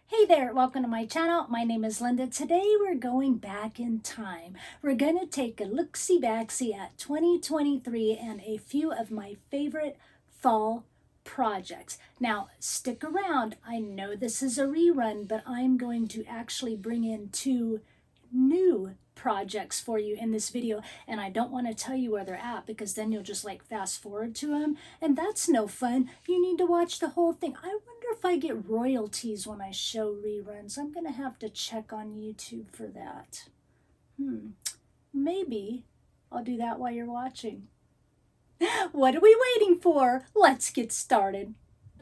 Hey there, welcome to my channel. My name is Linda. Today we're going back in time. We're going to take a look-see-backsy at 2023 and a few of my favorite fall projects. Now, stick around. I know this is a rerun, but I'm going to actually bring in two new projects for you in this video, and I don't want to tell you where they're at because then you'll just like fast forward to them, and that's no fun. You need to watch the whole thing. I wonder if I get royalties when I show reruns. I'm gonna have to check on YouTube for that. Maybe I'll do that while you're watching. What are we waiting for? Let's get started.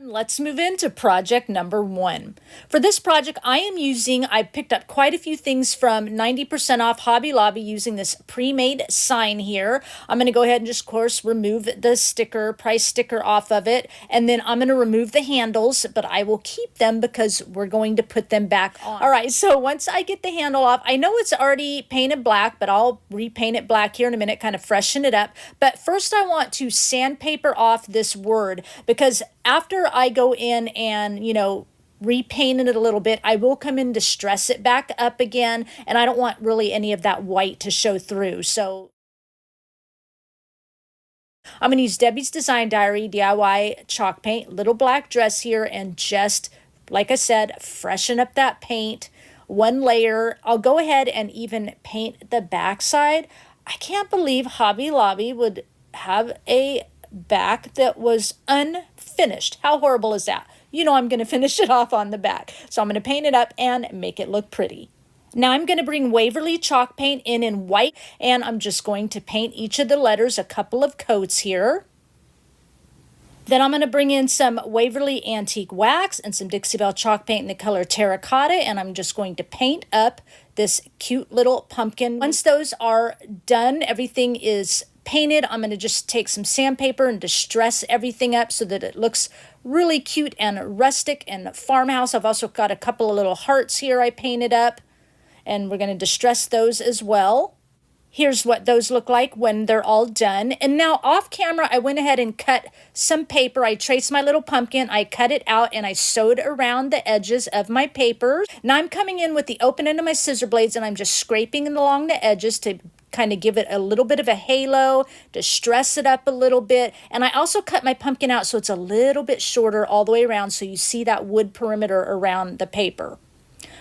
Let's move into project number 1. For this project, I picked up quite a few things from 90% off Hobby Lobby using this pre-made sign here. I'm going to go ahead and just, of course, remove the price sticker off of it. And then I'm going to remove the handles, but I will keep them because we're going to put them back on. All right, so once I get the handle off, I know it's already painted black, but I'll repaint it black here in a minute, kind of freshen it up. But first I want to sandpaper off this word because after I go in and, repaint it a little bit, I will come in to stress it back up again, and I don't want really any of that white to show through. So I'm going to use Debbie's Design Diary DIY chalk paint, little black dress here, and just, like I said, freshen up that paint. One layer. I'll go ahead and even paint the backside. I can't believe Hobby Lobby would have a back that was unfinished. How horrible is that? You know I'm going to finish it off on the back. So I'm going to paint it up and make it look pretty. Now I'm going to bring Waverly chalk paint in white, and I'm just going to paint each of the letters a couple of coats here. Then I'm going to bring in some Waverly Antique Wax and some Dixie Belle chalk paint in the color Terracotta, and I'm just going to paint up this cute little pumpkin. Once those are done, everything is painted, I'm going to just take some sandpaper and distress everything up so that it looks really cute and rustic and farmhouse. I've also got a couple of little hearts here I painted up, and we're going to distress those as well. Here's what those look like when they're all done. And now off camera, I went ahead and cut some paper. I traced my little pumpkin, I cut it out, and I sewed around the edges of my paper. Now I'm coming in with the open end of my scissor blades, and I'm just scraping along the edges to kind of give it a little bit of a halo, to stress it up a little bit. And I also cut my pumpkin out so it's a little bit shorter all the way around, so you see that wood perimeter around the paper.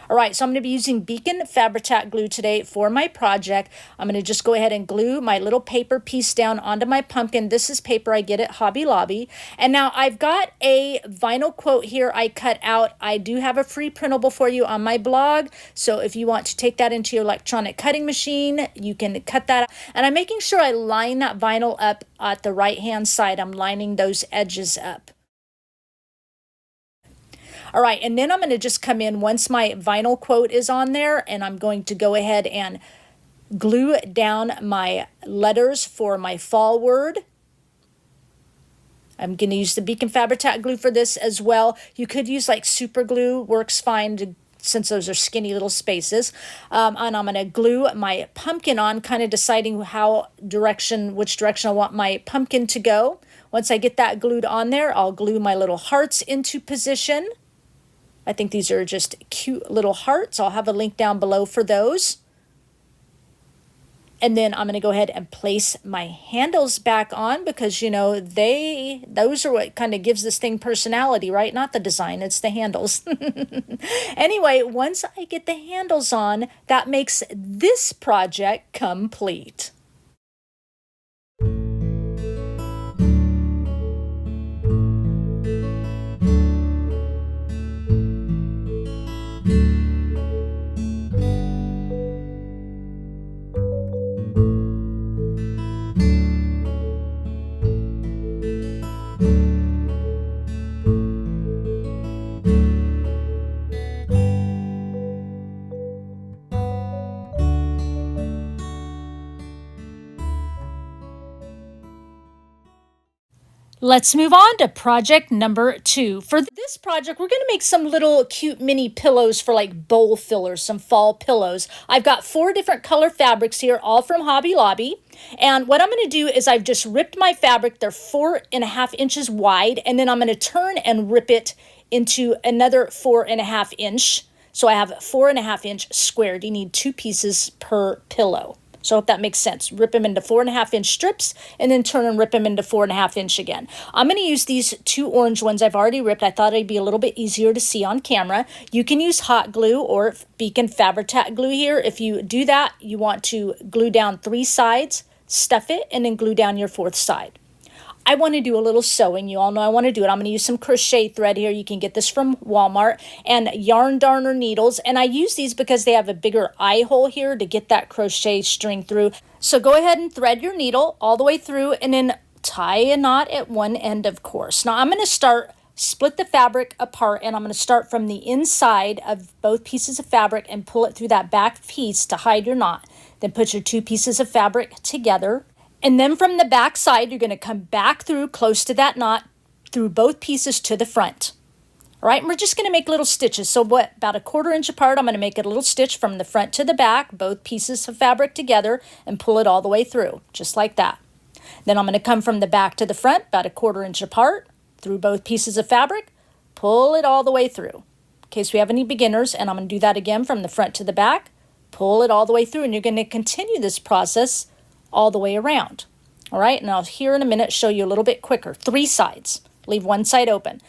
All right, so I'm going to be using Beacon Fabri-Tac glue today for my project. I'm going to just go ahead and glue my little paper piece down onto my pumpkin. This is paper I get at Hobby Lobby. And now I've got a vinyl quote here I cut out. I do have a free printable for you on my blog. So if you want to take that into your electronic cutting machine, you can cut that out. And I'm making sure I line that vinyl up at the right-hand side. I'm lining those edges up. All right, and then I'm going to just come in once my vinyl quote is on there, and I'm going to go ahead and glue down my letters for my fall word. I'm going to use the Beacon Fabri-Tac glue for this as well. You could use like super glue, works fine since those are skinny little spaces. And I'm going to glue my pumpkin on, kind of deciding which direction I want my pumpkin to go. Once I get that glued on there, I'll glue my little hearts into position. I think these are just cute little hearts. I'll have a link down below for those. And then I'm going to go ahead and place my handles back on because, those are what kind of gives this thing personality, right? Not the design, it's the handles. Anyway, once I get the handles on, that makes this project complete. Let's move on to project number 2. For this project, we're going to make some little cute mini pillows for like bowl fillers, some fall pillows. I've got 4 different color fabrics here, all from Hobby Lobby. And what I'm going to do is I've just ripped my fabric. They're 4.5 inches wide, and then I'm going to turn and rip it into another 4.5 inch. So I have 4.5 inch squared. You need 2 pieces per pillow. So if that makes sense, rip them into 4.5 inch strips and then turn and rip them into 4.5 inch again. I'm going to use these 2 orange ones I've already ripped. I thought it'd be a little bit easier to see on camera. You can use hot glue or Beacon Fabri-Tac glue here. If you do that, you want to glue down 3 sides, stuff it, and then glue down your 4th side. I want to do a little sewing. You all know I want to do it. I'm going to use some crochet thread here. You can get this from Walmart, and yarn darner needles. And I use these because they have a bigger eye hole here to get that crochet string through. So go ahead and thread your needle all the way through and then tie a knot at one end, of course. Now I'm going to split the fabric apart, and I'm going to start from the inside of both pieces of fabric and pull it through that back piece to hide your knot. Then put your 2 pieces of fabric together. And then from the back side, you're going to come back through close to that knot through both pieces to the front. All right, and we're just going to make little stitches. So about 1/4 inch apart, I'm going to make a little stitch from the front to the back, both pieces of fabric together, and pull it all the way through, just like that. Then I'm going to come from the back to the front, about 1/4 inch apart, through both pieces of fabric, pull it all the way through. In case we have any beginners, and I'm going to do that again from the front to the back, pull it all the way through, and you're going to continue this process all the way around. All right, and I'll here in a minute show you a little bit quicker. 3 sides. Leave one side open.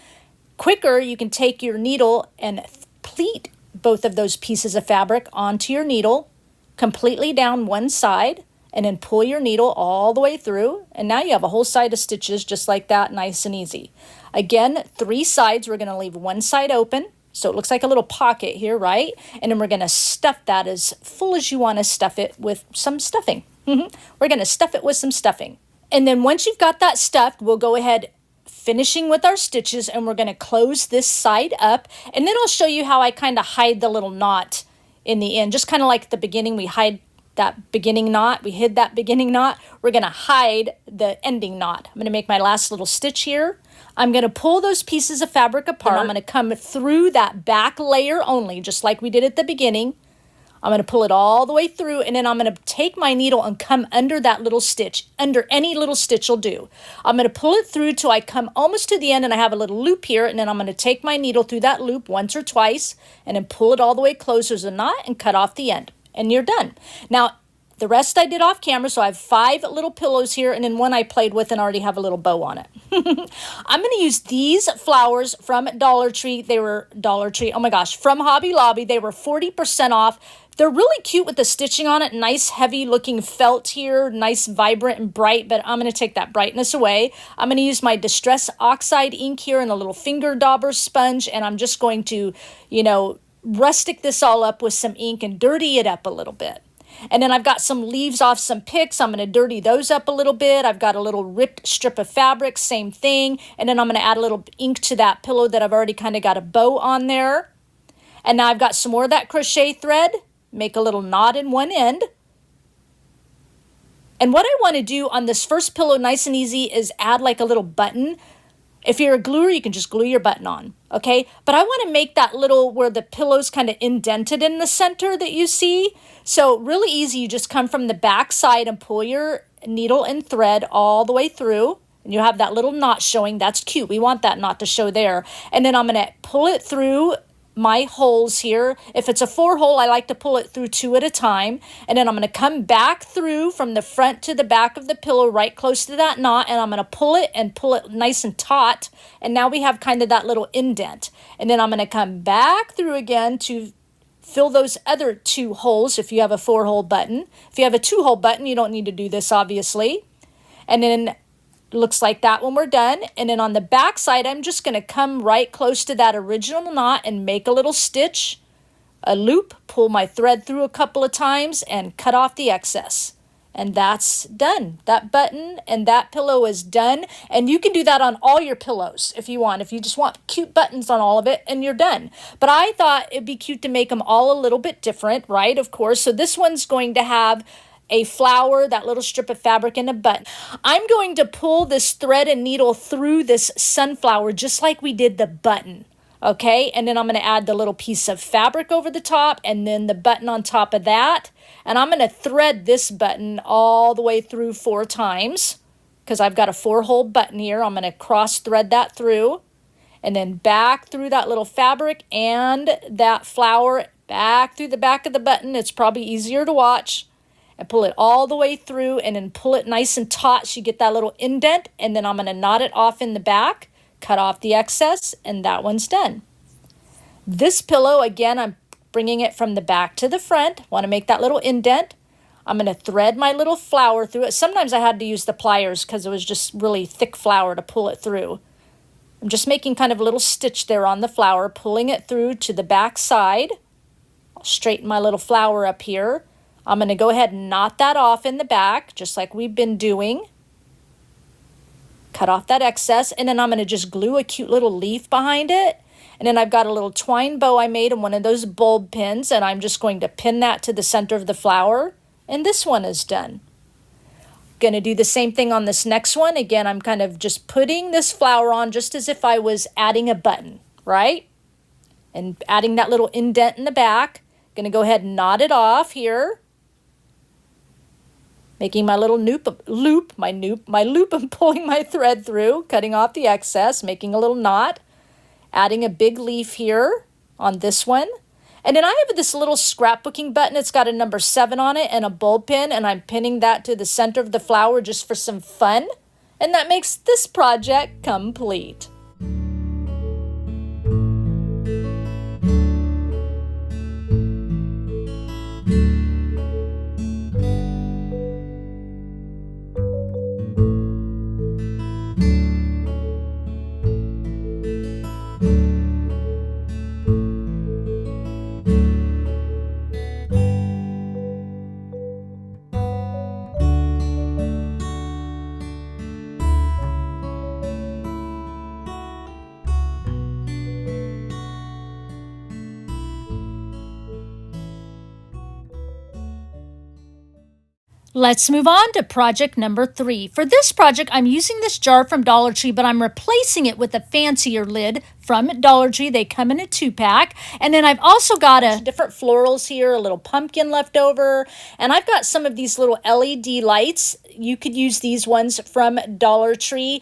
Quicker, you can take your needle and pleat both of those pieces of fabric onto your needle, completely down one side, and then pull your needle all the way through. And now you have a whole side of stitches just like that, nice and easy. Again, 3 sides. We're going to leave one side open. So it looks like a little pocket here, right? And then we're going to stuff that as full as you want to stuff it with some stuffing. We're going to stuff it with some stuffing. And then once you've got that stuffed, we'll go ahead finishing with our stitches, and we're going to close this side up. And then I'll show you how I kind of hide the little knot in the end. Just kind of like the beginning, we hide that beginning knot. We hid that beginning knot. We're going to hide the ending knot. I'm going to make my last little stitch here. I'm going to pull those pieces of fabric apart. I'm going to come through that back layer only, just like we did at the beginning. I'm going to pull it all the way through, and then I'm going to take my needle and come under that little stitch. Under any little stitch will do. I'm going to pull it through till I come almost to the end, and I have a little loop here, and then I'm going to take my needle through that loop once or twice, and then pull it all the way close. There's a knot, and cut off the end, and you're done. Now, the rest I did off camera, so I have 5 little pillows here, and then one I played with and already have a little bow on it. I'm going to use these flowers from Dollar Tree. They were Dollar Tree, oh my gosh, from Hobby Lobby. They were 40% off. They're really cute with the stitching on it. Nice heavy looking felt here. Nice vibrant and bright, but I'm going to take that brightness away. I'm going to use my Distress Oxide ink here and a little finger dauber sponge, and I'm just going to, rustic this all up with some ink and dirty it up a little bit. And then I've got some leaves off some picks. I'm going to dirty those up a little bit. I've got a little ripped strip of fabric, same thing. And then I'm going to add a little ink to that pillow that I've already kind of got a bow on there. And now I've got some more of that crochet thread. Make a little knot in one end. And what I want to do on this first pillow, nice and easy, is add like a little button. If you're a gluer, you can just glue your button on, okay? But I want to make that little where the pillow's kind of indented in the center that you see. So really easy, you just come from the back side and pull your needle and thread all the way through. And you have that little knot showing. That's cute. We want that knot to show there. And then I'm going to pull it through my holes here. If it's a 4-hole, I like to pull it through 2 at a time. And then I'm going to come back through from the front to the back of the pillow right close to that knot, and I'm going to pull it nice and taut. And now we have kind of that little indent. And then I'm going to come back through again to fill those other 2 holes if you have a 4-hole button. If you have a 2-hole button, you don't need to do this, obviously. And then looks like that when we're done. And then on the back side, I'm just going to come right close to that original knot and make a little stitch, a loop, pull my thread through a couple of times, and cut off the excess. And that's done. That button and that pillow is done. And you can do that on all your pillows if you want. If you just want cute buttons on all of it, and you're done. But I thought it'd be cute to make them all a little bit different, right? Of course. So this one's going to have a flower, that little strip of fabric, and a button. I'm going to pull this thread and needle through this sunflower just like we did the button. Okay, and then I'm going to add the little piece of fabric over the top and then the button on top of that. And I'm going to thread this button all the way through 4 times because I've got a 4-hole button here. I'm going to cross thread that through and then back through that little fabric and that flower, back through the back of the button. It's probably easier to watch. And pull it all the way through and then pull it nice and taut so you get that little indent. And then I'm going to knot it off in the back. Cut off the excess, and that one's done. This pillow, again, I'm bringing it from the back to the front. Want to make that little indent. I'm going to thread my little flower through it. Sometimes I had to use the pliers because it was just really thick flower to pull it through. I'm just making kind of a little stitch there on the flower, pulling it through to the back side. I'll straighten my little flower up here. I'm going to go ahead and knot that off in the back, just like we've been doing. Cut off that excess, and then I'm going to just glue a cute little leaf behind it. And then I've got a little twine bow I made in one of those bulb pins, and I'm just going to pin that to the center of the flower. And this one is done. Going to do the same thing on this next one. Again, I'm kind of just putting this flower on just as if I was adding a button, right? And adding that little indent in the back. Going to go ahead and knot it off here. Making my little loop and pulling my thread through, cutting off the excess, making a little knot, adding a big leaf here on this one. And then I have this little scrapbooking button. It's got a number 7 on it and a bulb pin, and I'm pinning that to the center of the flower just for some fun. And that makes this project complete. Let's move on to project number 3. For this project, I'm using this jar from Dollar Tree, but I'm replacing it with a fancier lid from Dollar Tree. They come in a 2-pack. And then I've also got different florals here, a little pumpkin left over. And I've got some of these little LED lights. You could use these ones from Dollar Tree.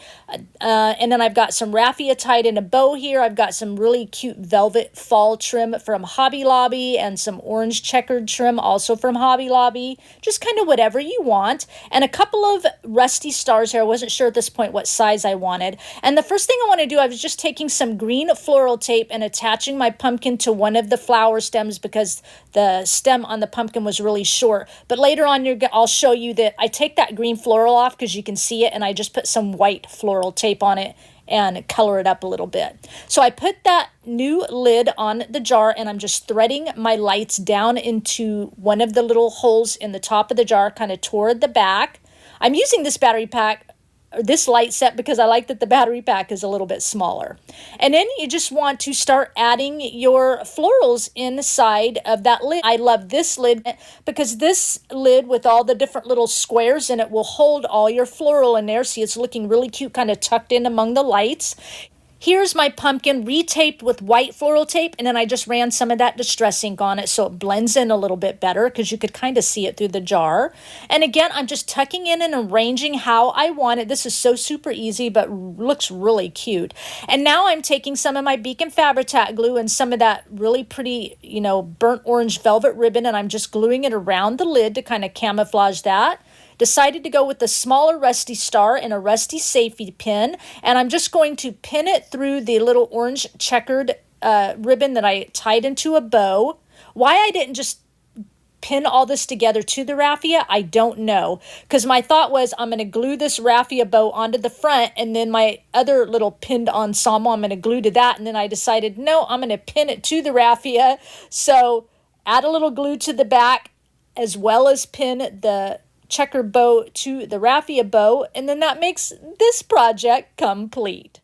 And then I've got some raffia tied in a bow here. I've got some really cute velvet fall trim from Hobby Lobby and some orange checkered trim also from Hobby Lobby. Just kind of whatever you want. And a couple of rusty stars here. I wasn't sure at this point what size I wanted. And the first thing I want to do, I was just taking some green floral tape and attaching my pumpkin to one of the flower stems because the stem on the pumpkin was really short. But later on, I'll show you that I take that green floral off because you can see it, and I just put some white floral tape on it and color it up a little bit. So I put that new lid on the jar, and I'm just threading my lights down into one of the little holes in the top of the jar, kind of toward the back. I'm using this battery pack, or this light set, because I like that the battery pack is a little bit smaller. And then you just want to start adding your florals inside of that lid. I love this lid because this lid with all the different little squares in it will hold all your floral in there. See, it's looking really cute, kind of tucked in among the lights. Here's my pumpkin retaped with white floral tape, and then I just ran some of that Distress ink on it so it blends in a little bit better because you could kind of see it through the jar. And again, I'm just tucking in and arranging how I want it. This is so super easy, but looks really cute. And now I'm taking some of my Beacon Fabri-Tac glue and some of that really pretty, burnt orange velvet ribbon, and I'm just gluing it around the lid to kind of camouflage that. Decided to go with the smaller rusty star and a rusty safety pin, and I'm just going to pin it through the little orange checkered ribbon that I tied into a bow. Why I didn't just pin all this together to the raffia, I don't know, because my thought was I'm going to glue this raffia bow onto the front, and then my other little pinned ensemble I'm going to glue to that, and then I decided, no, I'm going to pin it to the raffia. So add a little glue to the back as well as pin the checker bow to the raffia bow, and then that makes this project complete.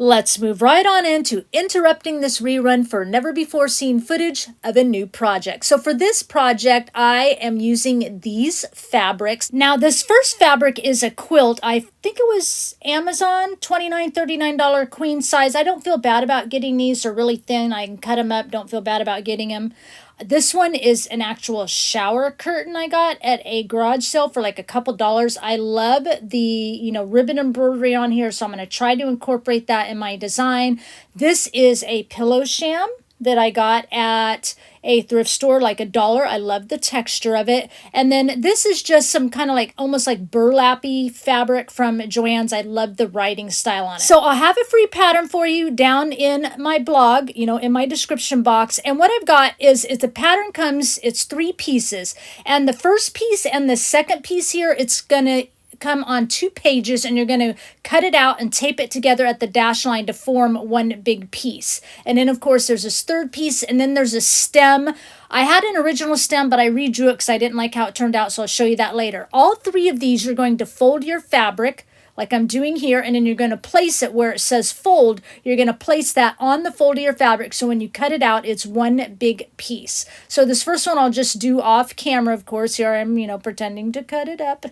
Let's move right on into interrupting this rerun for never-before-seen footage of a new project. So for this project, I am using these fabrics. Now, this first fabric is a quilt. I think it was Amazon, $29, $39 queen size. I don't feel bad about getting these. They're really thin. I can cut them up. Don't feel bad about getting them. This one is an actual shower curtain I got at a garage sale for like a couple dollars. I love the, ribbon embroidery on here, so I'm going to try to incorporate that in my design. This is a pillow sham that I got at a thrift store, like $1. I love the texture of it. And then this is just some kind of like almost like burlappy fabric from Joann's. I love the writing style on it. So I'll have a free pattern for you down in my blog, in my description box. And what I've got is the pattern comes, it's 3 pieces. And the first piece and the second piece here, it's going to come on 2 pages, and you're going to cut it out and tape it together at the dash line to form one big piece. And then of course there's this third piece, and then there's a stem. I had an original stem, but I redrew it because I didn't like how it turned out, so I'll show you that later. All 3 of these, you're going to fold your fabric like I'm doing here, and then you're going to place it where it says fold. You're going to place that on the fold of your fabric, so when you cut it out, it's one big piece. So this first one I'll just do off camera, of course. Here I'm, pretending to cut it up.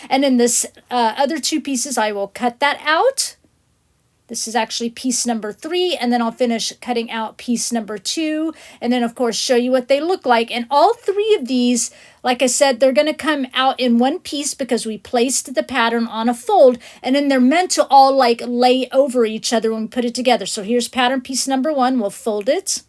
And then this other 2 pieces, I will cut that out. This is actually piece number 3, and then I'll finish cutting out piece number 2, and then of course show you what they look like. And all 3 of these, like I said, they're going to come out in one piece because we placed the pattern on a fold, and then they're meant to all like lay over each other when we put it together. So here's pattern piece number 1, we'll fold it.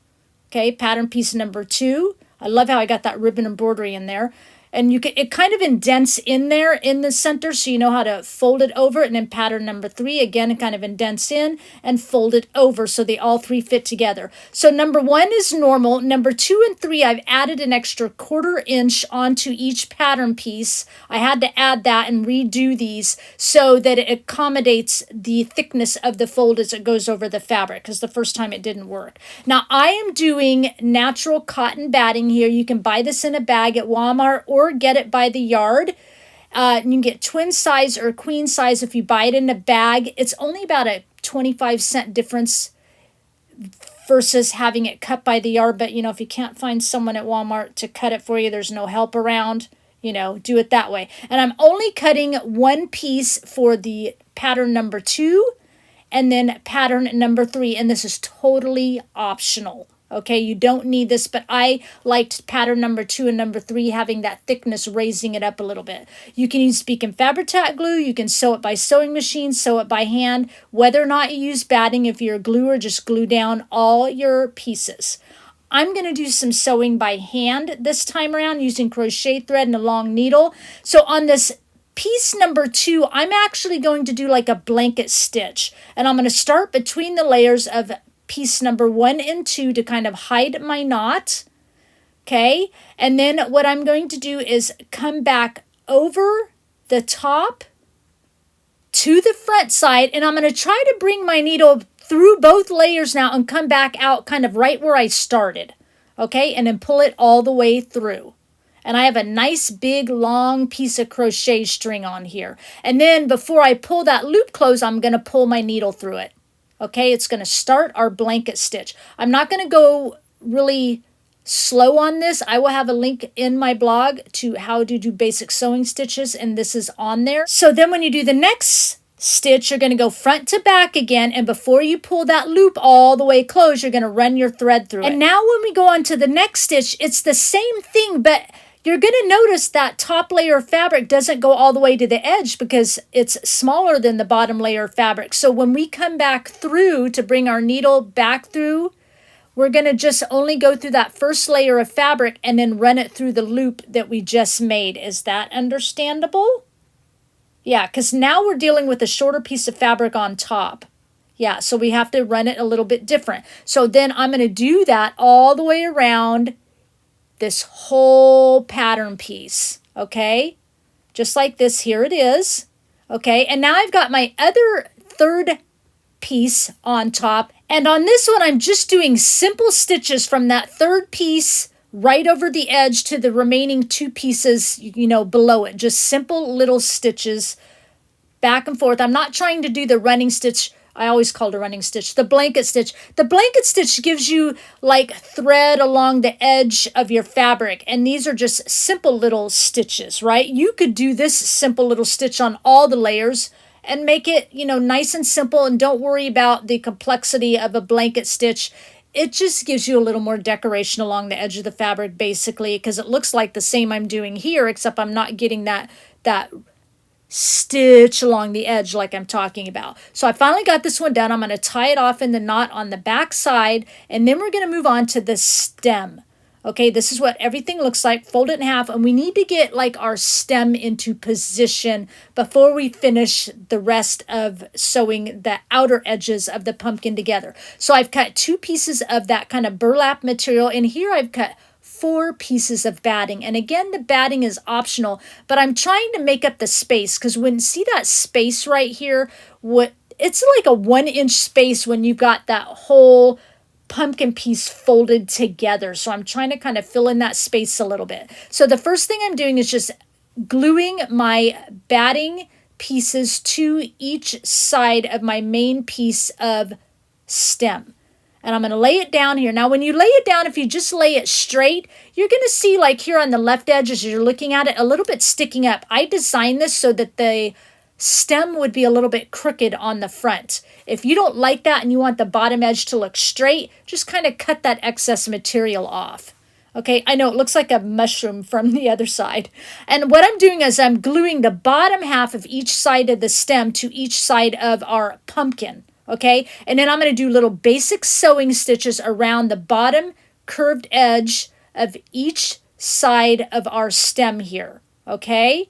Okay, pattern piece number 2. I love how I got that ribbon embroidery in there. And it kind of indents in there in the center, so you know how to fold it over. And then pattern number 3, again, it kind of indents in and fold it over so they all 3 fit together. So number 1 is normal. Number 2 and 3, I've added an extra 1/4 inch onto each pattern piece. I had to add that and redo these so that it accommodates the thickness of the fold as it goes over the fabric, because the first time it didn't work. Now I am doing natural cotton batting here. You can buy this in a bag at Walmart or get it by the yard. You can get twin size or queen size if you buy it in a bag. It's only about a 25-cent difference versus having it cut by the yard. But, if you can't find someone at Walmart to cut it for you, there's no help around, do it that way. And I'm only cutting 1 piece for the pattern number 2 and then pattern number 3. And this is totally optional. Okay, you don't need this, but I liked pattern number 2 and number 3 having that thickness, raising it up a little bit. You can use Beacon Fabri-Tac glue. You can sew it by sewing machine, sew it by hand. Whether or not you use batting, if you're a gluer, just glue down all your pieces. I'm going to do some sewing by hand this time around using crochet thread and a long needle. So on this piece number 2, I'm actually going to do like a blanket stitch. And I'm going to start between the layers of piece number 1 and 2 to kind of hide my knot. Okay, and then what I'm going to do is come back over the top to the front side, and I'm going to try to bring my needle through both layers now and come back out kind of right where I started. Okay, and then pull it all the way through. And I have a nice big long piece of crochet string on here. And then before I pull that loop close, I'm going to pull my needle through it. Okay, it's going to start our blanket stitch. I'm not going to go really slow on this. I will have a link in my blog to how to do basic sewing stitches, and this is on there. So then when you do the next stitch, you're going to go front to back again, and before you pull that loop all the way closed, you're going to run your thread through it. And now when we go on to the next stitch, it's the same thing, but you're going to notice that top layer of fabric doesn't go all the way to the edge because it's smaller than the bottom layer of fabric. So when we come back through to bring our needle back through, we're going to just only go through that first layer of fabric and then run it through the loop that we just made. Is that understandable? Yeah, because now we're dealing with a shorter piece of fabric on top. Yeah, so we have to run it a little bit different. So then I'm going to do that all the way around this whole pattern piece, okay? Just like this, here it is, okay? And now I've got my other third piece on top, and on this one, I'm just doing simple stitches from that third piece right over the edge to the remaining 2 pieces, below it. Just simple little stitches back and forth. I'm not trying to do the running stitch. I always called a running stitch, the blanket stitch. The blanket stitch gives you like thread along the edge of your fabric. And these are just simple little stitches, right? You could do this simple little stitch on all the layers and make it, you know, nice and simple, and don't worry about the complexity of a blanket stitch. It just gives you a little more decoration along the edge of the fabric, basically, because it looks like the same I'm doing here, except I'm not getting that stitch along the edge like I'm talking about. So I finally got this one done. I'm going to tie it off in the knot on the back side, and then we're going to move on to the stem. Okay, this is what everything looks like. Fold it in half, and we need to get like our stem into position before we finish the rest of sewing the outer edges of the pumpkin together. So I've cut 2 pieces of that kind of burlap material, and here I've cut 4 pieces of batting. And again, the batting is optional, but I'm trying to make up the space, because when see that space right here, it's like a 1-inch space when you've got that whole pumpkin piece folded together. So I'm trying to kind of fill in that space a little bit. So the first thing I'm doing is just gluing my batting pieces to each side of my main piece of stem. And I'm going to lay it down here. Now, when you lay it down, if you just lay it straight, you're going to see like here on the left edge as you're looking at it, a little bit sticking up. I designed this so that the stem would be a little bit crooked on the front. If you don't like that and you want the bottom edge to look straight, just kind of cut that excess material off. Okay, I know it looks like a mushroom from the other side. And what I'm doing is I'm gluing the bottom half of each side of the stem to each side of our pumpkin. Okay, and then I'm going to do little basic sewing stitches around the bottom curved edge of each side of our stem here. Okay,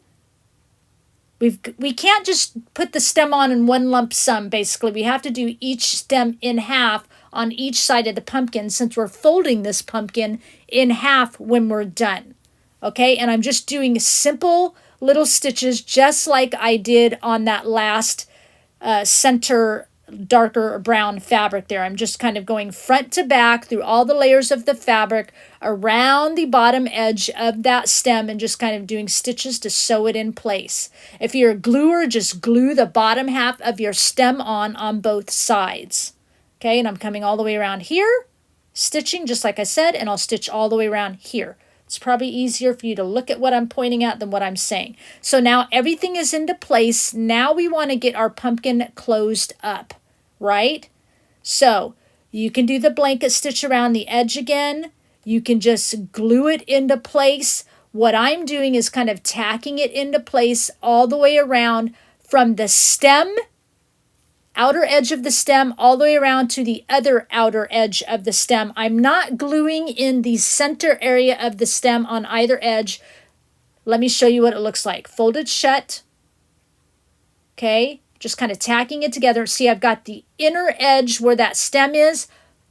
we can't just put the stem on in one lump sum, basically. We have to do each stem in half on each side of the pumpkin, since we're folding this pumpkin in half when we're done. Okay, and I'm just doing simple little stitches just like I did on that last center darker brown fabric there. I'm just kind of going front to back through all the layers of the fabric around the bottom edge of that stem, and just kind of doing stitches to sew it in place. If you're a gluer, just glue the bottom half of your stem on both sides. Okay, and I'm coming all the way around here, stitching just like I said, and I'll stitch all the way around here. It's probably easier for you to look at what I'm pointing at than what I'm saying. So now everything is into place. Now we want to get our pumpkin closed up, right? So you can do the blanket stitch around the edge again. You can just glue it into place. What I'm doing is kind of tacking it into place all the way around from the stem, outer edge of the stem, all the way around to the other outer edge of the stem. I'm not gluing in the center area of the stem on either edge. Let me show you what it looks like. Folded shut. Okay, just kind of tacking it together. See, I've got the inner edge where that stem is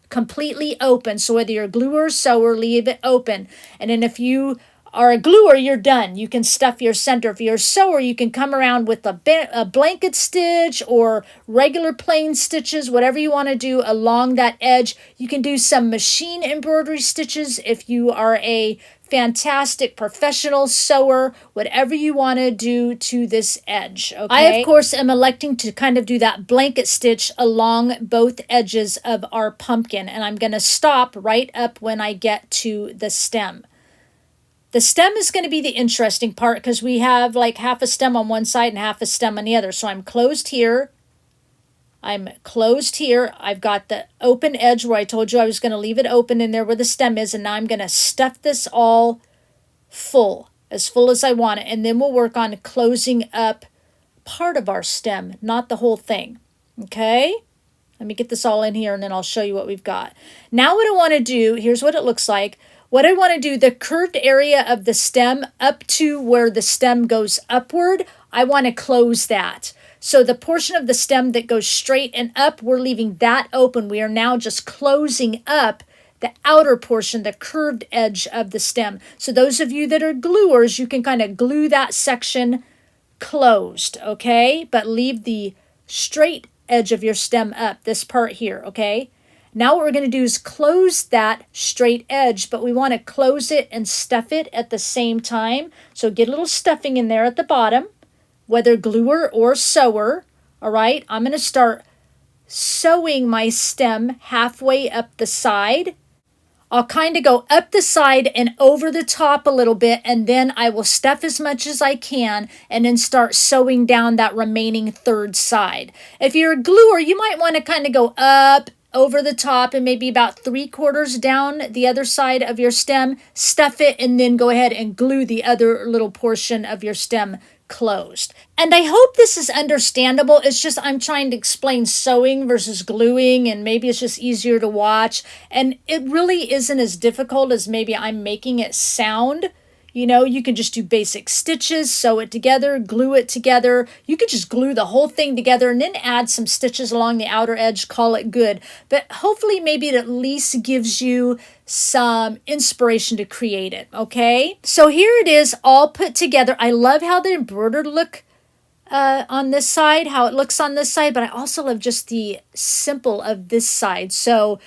completely open. So whether you're a gluer or sewer, leave it open. And then if you are a gluer, you're done. You can stuff your center. If you're a sewer, you can come around with a blanket stitch or regular plain stitches, whatever you want to do along that edge. You can do some machine embroidery stitches if you are a fantastic professional sewer, whatever you want to do to this edge. Okay? I, of course, am electing to kind of do that blanket stitch along both edges of our pumpkin, and I'm going to stop right up when I get to the stem. The stem is going to be the interesting part, because we have like half a stem on one side and half a stem on the other. So I'm closed here. I'm closed here. I've got the open edge where I told you I was going to leave it open in there where the stem is. And now I'm going to stuff this all full as I want it. And then we'll work on closing up part of our stem, not the whole thing. Okay? Let me get this all in here and then I'll show you what we've got. Now what I want to do, here's what it looks like. What I want to do, the curved area of the stem up to where the stem goes upward, I want to close that. So the portion of the stem that goes straight and up, we're leaving that open. We are now just closing up the outer portion, the curved edge of the stem. So those of you that are gluers, you can kind of glue that section closed, okay? But leave the straight edge of your stem up, this part here, okay? Now what we're going to do is close that straight edge, but we want to close it and stuff it at the same time. So get a little stuffing in there at the bottom, whether gluer or sewer. All right, I'm going to start sewing my stem halfway up the side. I'll kind of go up the side and over the top a little bit, and then I will stuff as much as I can and then start sewing down that remaining third side. If you're a gluer, you might want to kind of go up over the top and maybe about 3/4 down the other side of your stem, stuff it, and then go ahead and glue the other little portion of your stem closed. And I hope this is understandable. It's just I'm trying to explain sewing versus gluing, and maybe it's just easier to watch. And it really isn't as difficult as maybe I'm making it sound. You know, you can just do basic stitches, sew it together, glue it together. You could just glue the whole thing together and then add some stitches along the outer edge, call it good. But hopefully maybe it at least gives you some inspiration to create it, okay? So here it is all put together. I love how the embroidered look on this side, how it looks on this side, but I also love just the simple of this side. So,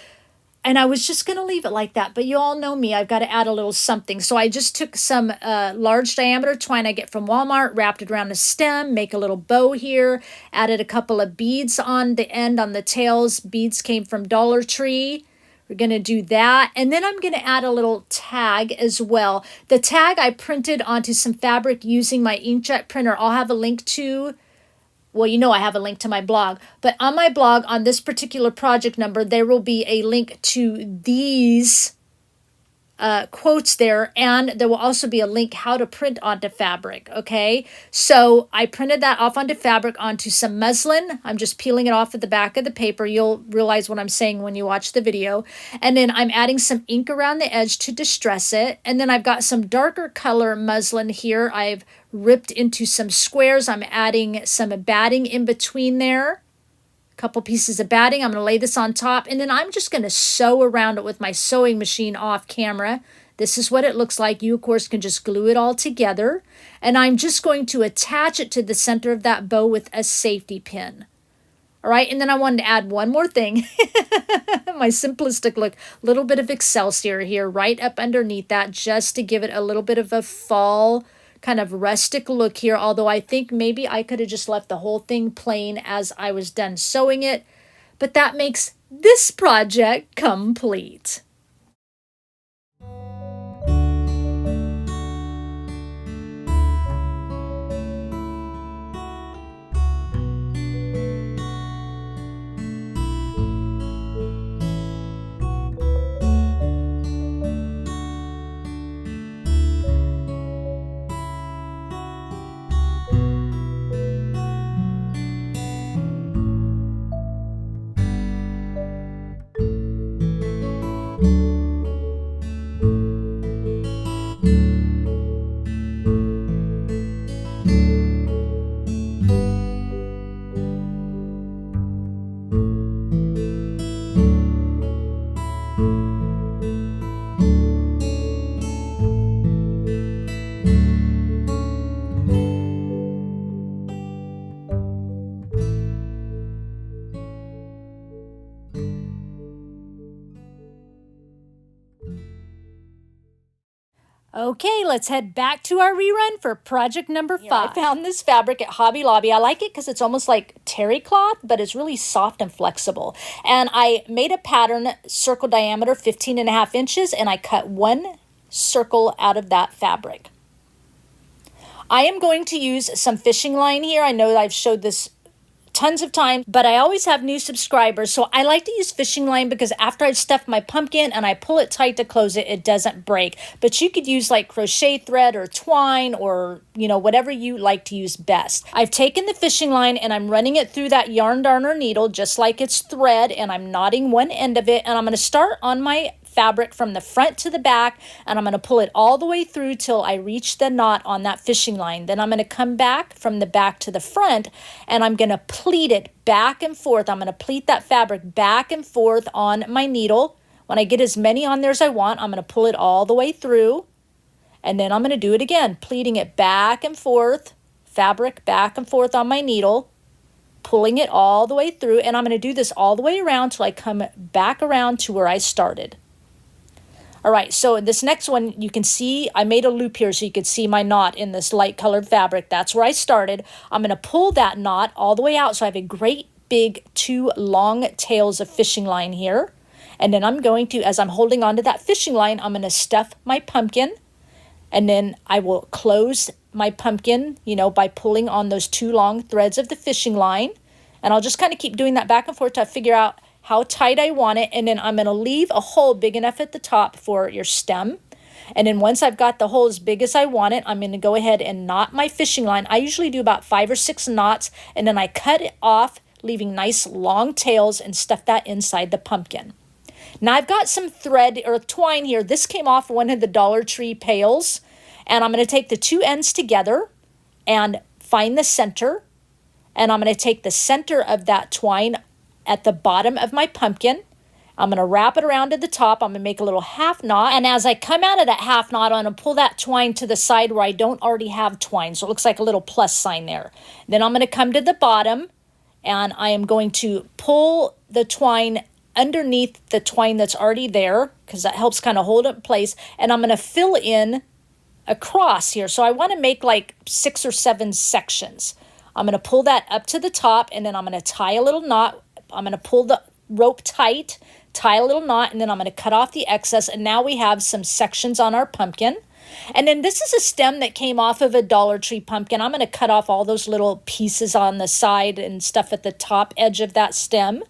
and I was just going to leave it like that, but you all know me. I've got to add a little something. So I just took some large diameter twine I get from Walmart, wrapped it around the stem, make a little bow here, added a couple of beads on the end, on the tails. Beads came from Dollar Tree. We're going to do that. And then I'm going to add a little tag as well. The tag I printed onto some fabric using my inkjet printer. I'll have a link to... Well, you know I have a link to my blog, but on my blog, on this particular project number, there will be a link to these quotes there, and there will also be a link how to print onto fabric, okay? So I printed that off onto fabric onto some muslin. I'm just peeling it off at the back of the paper. You'll realize what I'm saying when you watch the video. And then I'm adding some ink around the edge to distress it. And then I've got some darker color muslin here. I've ripped into some squares. I'm adding some batting in between there. Couple pieces of batting. I'm going to lay this on top, and then I'm just going to sew around it with my sewing machine off camera. This is what it looks like. You, of course, can just glue it all together, and I'm just going to attach it to the center of that bow with a safety pin. All right, and then I wanted to add one more thing. My simplistic look, a little bit of Excelsior here right up underneath that, just to give it a little bit of a fall kind of rustic look here, although I think maybe I could have just left the whole thing plain as I was done sewing it, but that makes this project complete. Okay, let's head back to our rerun for project number 5. I found this fabric at Hobby Lobby. I like it because it's almost like terry cloth, but it's really soft and flexible. And I made a pattern, circle diameter 15.5 inches, and I cut one circle out of that fabric. I am going to use some fishing line here. I know that I've showed this tons of times, but I always have new subscribers, so I like to use fishing line because after I've stuffed my pumpkin and I pull it tight to close it, it doesn't break. But you could use like crochet thread or twine or, you know, whatever you like to use best. I've taken the fishing line and I'm running it through that yarn darner needle just like it's thread, and I'm knotting one end of it, and I'm going to start on my fabric from the front to the back, and I'm going to pull it all the way through till I reach the knot on that fishing line. Then I'm going to come back from the back to the front, and I'm going to pleat it back and forth. I'm going to pleat that fabric back and forth on my needle. When I get as many on there as I want, I'm going to pull it all the way through, and then I'm going to do it again, pleating it back and forth, fabric back and forth on my needle, pulling it all the way through, and I'm going to do this all the way around till I come back around to where I started. All right, so in this next one, you can see I made a loop here so you could see my knot in this light colored fabric. That's where I started. I'm going to pull that knot all the way out so I have a great big 2 long tails of fishing line here. And then I'm going to, as I'm holding onto that fishing line, I'm going to stuff my pumpkin. And then I will close my pumpkin, you know, by pulling on those 2 long threads of the fishing line. And I'll just kind of keep doing that back and forth to figure out how tight I want it. And then I'm going to leave a hole big enough at the top for your stem. And then once I've got the hole as big as I want it, I'm going to go ahead and knot my fishing line. I usually do about 5 or 6 knots, and then I cut it off, leaving nice long tails, and stuff that inside the pumpkin. Now I've got some thread or twine here. This came off one of the Dollar Tree pails, and I'm going to take the 2 ends together and find the center, and I'm going to take the center of that twine at the bottom of my pumpkin. I'm going to wrap it around to the top. I'm going to make a little half knot. And as I come out of that half knot, I'm going to pull that twine to the side where I don't already have twine. So it looks like a little plus sign there. Then I'm going to come to the bottom, and I am going to pull the twine underneath the twine that's already there, because that helps kind of hold it in place. And I'm going to fill in a cross here. So I want to make like 6 or 7 sections. I'm going to pull that up to the top, and then I'm going to tie a little knot. I'm going to pull the rope tight, tie a little knot, and then I'm going to cut off the excess. And now we have some sections on our pumpkin. And then this is a stem that came off of a Dollar Tree pumpkin. I'm going to cut off all those little pieces on the side and stuff at the top edge of that stem.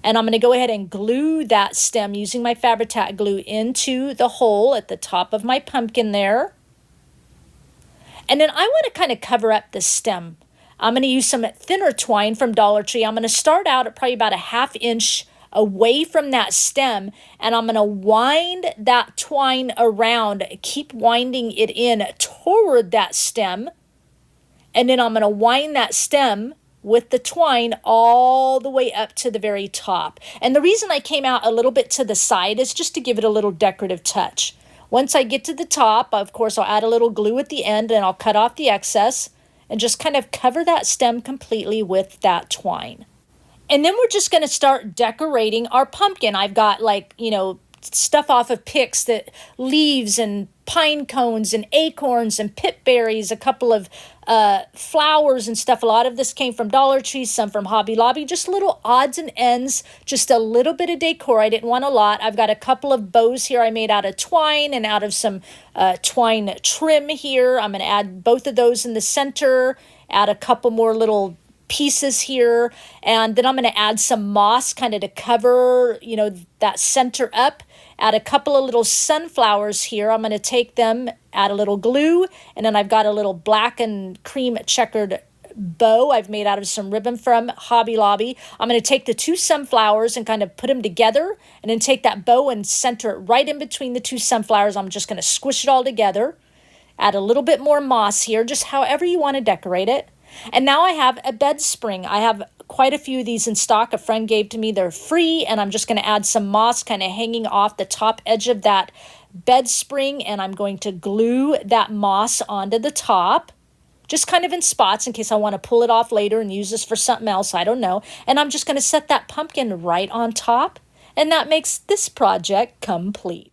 And I'm going to go ahead and glue that stem using my Fabri-Tac glue into the hole at the top of my pumpkin there. And then I want to kind of cover up the stem. I'm going to use some thinner twine from Dollar Tree. I'm going to start out at probably about a 1/2 inch away from that stem, and I'm going to wind that twine around, keep winding it in toward that stem, and then I'm going to wind that stem with the twine all the way up to the very top. And the reason I came out a little bit to the side is just to give it a little decorative touch. Once I get to the top, of course, I'll add a little glue at the end, and I'll cut off the excess and just kind of cover that stem completely with that twine. And then we're just going to start decorating our pumpkin. I've got, like, you know, stuff off of picks, that leaves and pine cones and acorns and pip berries, a couple of flowers and stuff. A lot of this came from Dollar Tree, some from Hobby Lobby, just little odds and ends, just a little bit of decor. I didn't want a lot. I've got a couple of bows here I made out of twine and out of some twine trim here. I'm going to add both of those in the center, add a couple more little pieces here, and then I'm going to add some moss kind of to cover, you know, that center up. Add a couple of little sunflowers here. I'm going to take them, add a little glue, and then I've got a little black and cream checkered bow I've made out of some ribbon from Hobby Lobby. I'm going to take the 2 sunflowers and kind of put them together, and then take that bow and center it right in between the 2 sunflowers. I'm just going to squish it all together. Add a little bit more moss here, just however you want to decorate it. And now I have a bed spring. I have quite a few of these in stock. A friend gave to me. They're free, and I'm just going to add some moss kind of hanging off the top edge of that bed spring, and I'm going to glue that moss onto the top, just kind of in spots in case I want to pull it off later and use this for something else. I don't know. And I'm just going to set that pumpkin right on top, and that makes this project complete.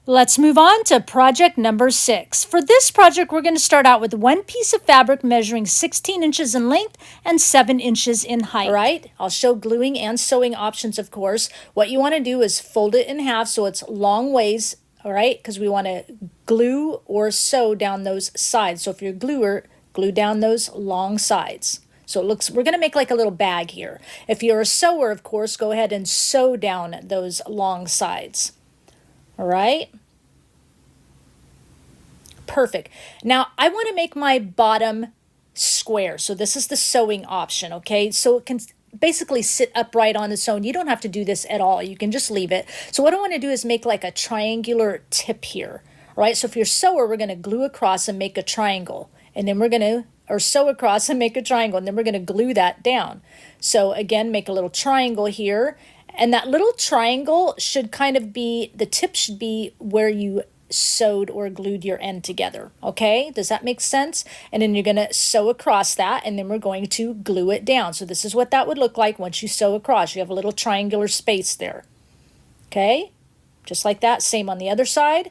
Let's move on to project number 6. For this project, we're going to start out with one piece of fabric measuring 16 inches in length and 7 inches in height. All right, I'll show gluing and sewing options, of course. What you want to do is fold it in half so it's long ways, all right, because we want to glue or sew down those sides. So if you're a gluer, glue down those long sides. So it looks, we're going to make like a little bag here. If you're a sewer, of course, go ahead and sew down those long sides. All right. Perfect. Now I want to make my bottom square. So this is the sewing option. Okay. So basically sit upright on its own. You don't have to do this at all. You can just leave it. So what I want to do is make like a triangular tip here. All right, so if you're a sewer, we're going to glue across and make a triangle. And then we're going to, or sew across and make a triangle. And then we're going to glue that down. So again, make a little triangle here. And that little triangle should kind of be, the tip should be where you sewed or glued your end together. Okay, does that make sense? And then you're going to sew across that, and then we're going to glue it down. So this is what that would look like once you sew across. You have a little triangular space there. Okay, just like that. Same on the other side.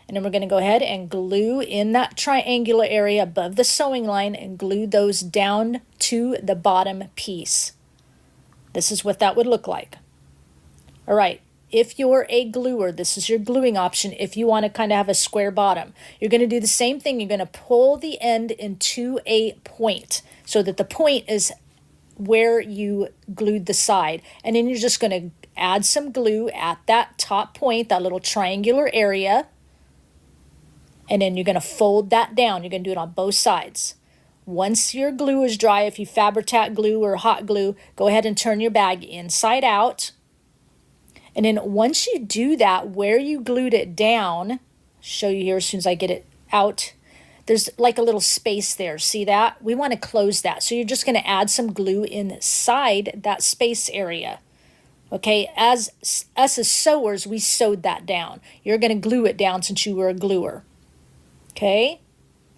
And then we're going to go ahead and glue in that triangular area above the sewing line and glue those down to the bottom piece. This is what that would look like. All right, if you're a gluer, this is your gluing option. If you want to kind of have a square bottom, you're going to do the same thing. You're going to pull the end into a point so that the point is where you glued the side. And then you're just going to add some glue at that top point, that little triangular area. And then you're going to fold that down. You're going to do it on both sides. Once your glue is dry, if you Fabri-Tac glue or hot glue, go ahead and turn your bag inside out. And then once you do that, where you glued it down, show you here as soon as I get it out, there's like a little space there. See that? We want to close that. So you're just going to add some glue inside that space area. Okay, as us as sewers, we sewed that down. You're going to glue it down since you were a gluer. Okay,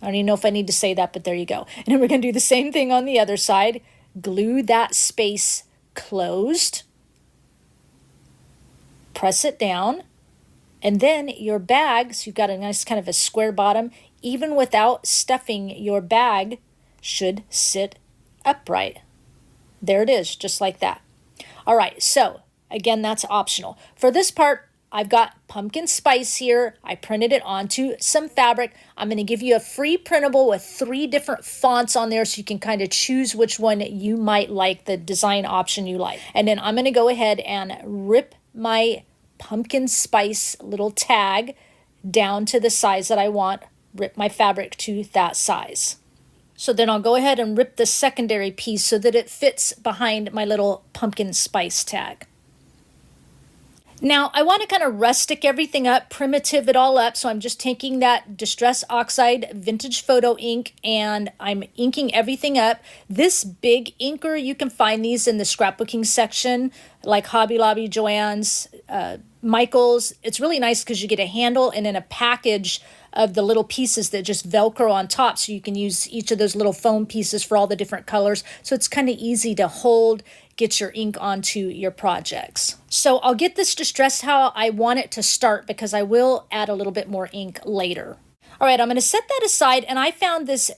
I don't even know if I need to say that, but there you go. And then we're going to do the same thing on the other side. Glue that space closed. Press it down. And then your bag, so you've got a nice kind of a square bottom, even without stuffing, your bag should sit upright. There it is, just like that. All right, so again, that's optional. For this part, I've got pumpkin spice here. I printed it onto some fabric. I'm going to give you a free printable with 3 different fonts on there so you can kind of choose which one you might like, the design option you like. And then I'm going to go ahead and rip my pumpkin spice little tag down to the size that I want. Rip my fabric to that size. So then I'll go ahead and rip the secondary piece so that it fits behind my little pumpkin spice tag. Now, I want to kind of rustic everything up, primitive it all up, so I'm just taking that Distress Oxide Vintage Photo ink and I'm inking everything up. This big inker, you can find these in the scrapbooking section, like Hobby Lobby, Joann's, Michael's. It's really nice because you get a handle and then a package of the little pieces that just Velcro on top, so you can use each of those little foam pieces for all the different colors. So it's kind of easy to hold, get your ink onto your projects. So I'll get this distressed how I want it to start because I will add a little bit more ink later. All right, I'm going to set that aside, and I found this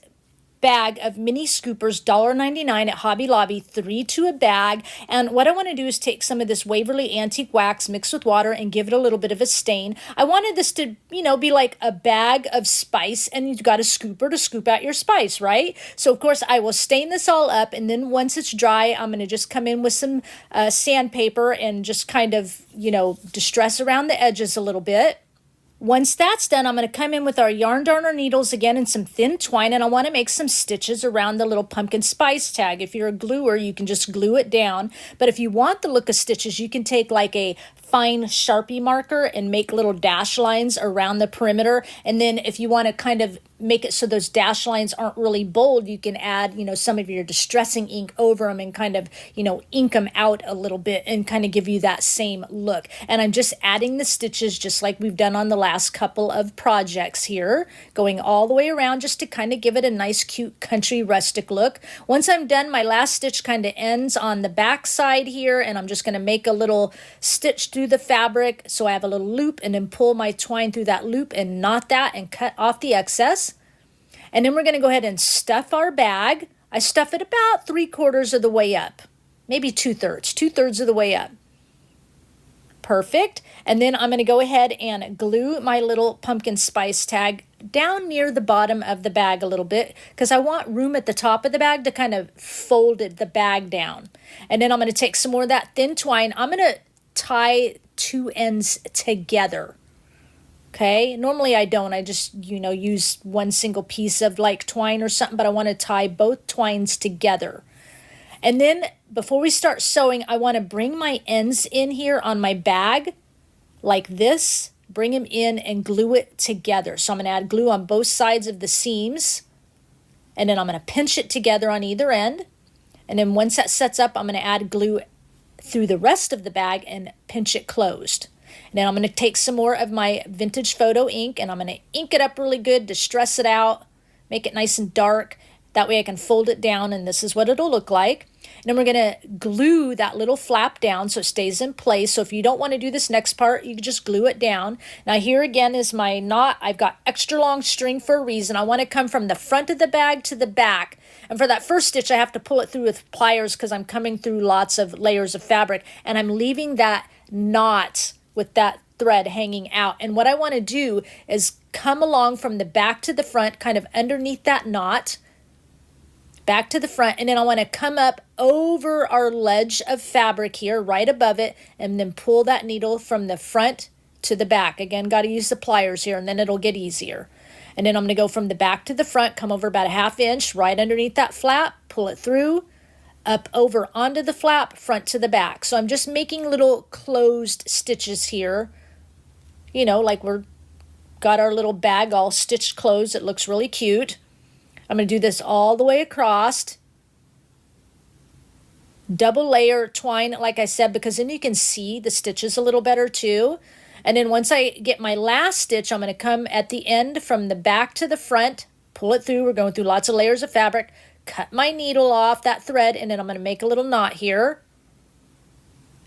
bag of mini scoopers, $1.99 at Hobby Lobby, 3 to a bag. And what I want to do is take some of this Waverly Antique Wax, mix with water, and give it a little bit of a stain. I wanted this to, be like a bag of spice, and you've got a scooper to scoop out your spice, right? So, of course, I will stain this all up, and then once it's dry, I'm going to just come in with some sandpaper and just kind of, distress around the edges a little bit. Once that's done, I'm going to come in with our yarn darner needles again and some thin twine, and I want to make some stitches around the little pumpkin spice tag. If you're a gluer, you can just glue it down, but if you want the look of stitches, you can take like a fine Sharpie marker and make little dash lines around the perimeter, and then if you want to kind of make it so those dash lines aren't really bold, you can add, some of your distressing ink over them and kind of, ink them out a little bit and kind of give you that same look. And I'm just adding the stitches just like we've done on the last couple of projects here, going all the way around just to kind of give it a nice, cute, country, rustic look. Once I'm done, my last stitch kind of ends on the back side here, and I'm just going to make a little stitch through the fabric so I have a little loop, and then pull my twine through that loop and knot that and cut off the excess. And then we're going to go ahead and stuff our bag. I stuff it about 3/4 of the way up, maybe 2/3 of the way up. Perfect. And then I'm going to go ahead and glue my little pumpkin spice tag down near the bottom of the bag a little bit because I want room at the top of the bag to kind of fold the bag down. And then I'm going to take some more of that thin twine. I'm going to tie 2 ends together. Okay, normally I don't. I just, use one single piece of like twine or something, but I want to tie both twines together. And then before we start sewing, I want to bring my ends in here on my bag like this. Bring them in and glue it together. So I'm going to add glue on both sides of the seams. And then I'm going to pinch it together on either end. And then once that sets up, I'm going to add glue through the rest of the bag and pinch it closed. And then I'm going to take some more of my vintage photo ink and I'm going to ink it up really good, distress it out, make it nice and dark. That way I can fold it down and this is what it'll look like. And then we're going to glue that little flap down so it stays in place. So if you don't want to do this next part, you can just glue it down. Now here again is my knot. I've got extra long string for a reason. I want to come from the front of the bag to the back. And for that first stitch, I have to pull it through with pliers because I'm coming through lots of layers of fabric. And I'm leaving that knot with that thread hanging out. And what I want to do is come along from the back to the front, kind of underneath that knot, back to the front, and then I want to come up over our ledge of fabric here, right above it, and then pull that needle from the front to the back. Again, got to use the pliers here, and then it'll get easier. And then I'm going to go from the back to the front, come over about a 1/2 inch, right underneath that flap, pull it through, up over onto the flap, front to the back. So I'm just making little closed stitches here, you know, like we're got our little bag all stitched closed. It looks really cute. I'm going to do this all the way across. Double layer twine, like I said, because then you can see the stitches a little better too. And then once I get my last stitch, I'm going to come at the end from the back to the front, pull it through. We're going through lots of layers of fabric. Cut my needle off that thread, and then I'm going to make a little knot here.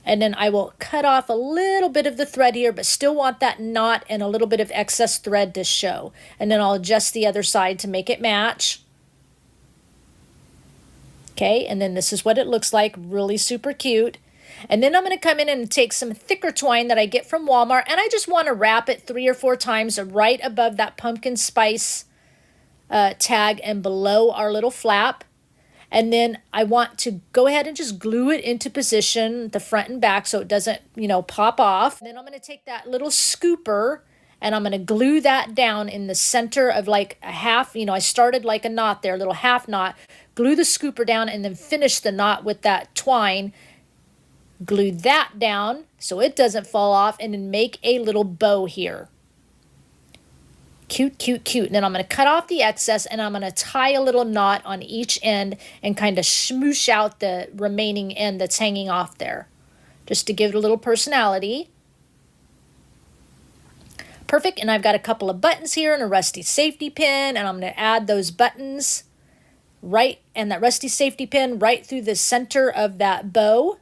And then I will cut off a little bit of the thread here, but still want that knot and a little bit of excess thread to show. And then I'll adjust the other side to make it match. Okay, and then this is what it looks like, really super cute. And then I'm going to come in and take some thicker twine that I get from Walmart, and I just want to wrap it 3 or 4 times right above that pumpkin spice tag and below our little flap. And then I want to go ahead and just glue it into position, the front and back, so it doesn't, you know, pop off. And then I'm going to take that little scooper and I'm going to glue that down in the center of like a half, you know, I started like a knot there, a little half knot, glue the scooper down and then finish the knot with that twine, glue that down so it doesn't fall off, and then make a little bow here. Cute, cute, cute. And then I'm going to cut off the excess and I'm going to tie a little knot on each end and kind of smoosh out the remaining end that's hanging off there, just to give it a little personality. Perfect. And I've got a couple of buttons here and a rusty safety pin, and I'm going to add those buttons right, and that rusty safety pin right through the center of that bow.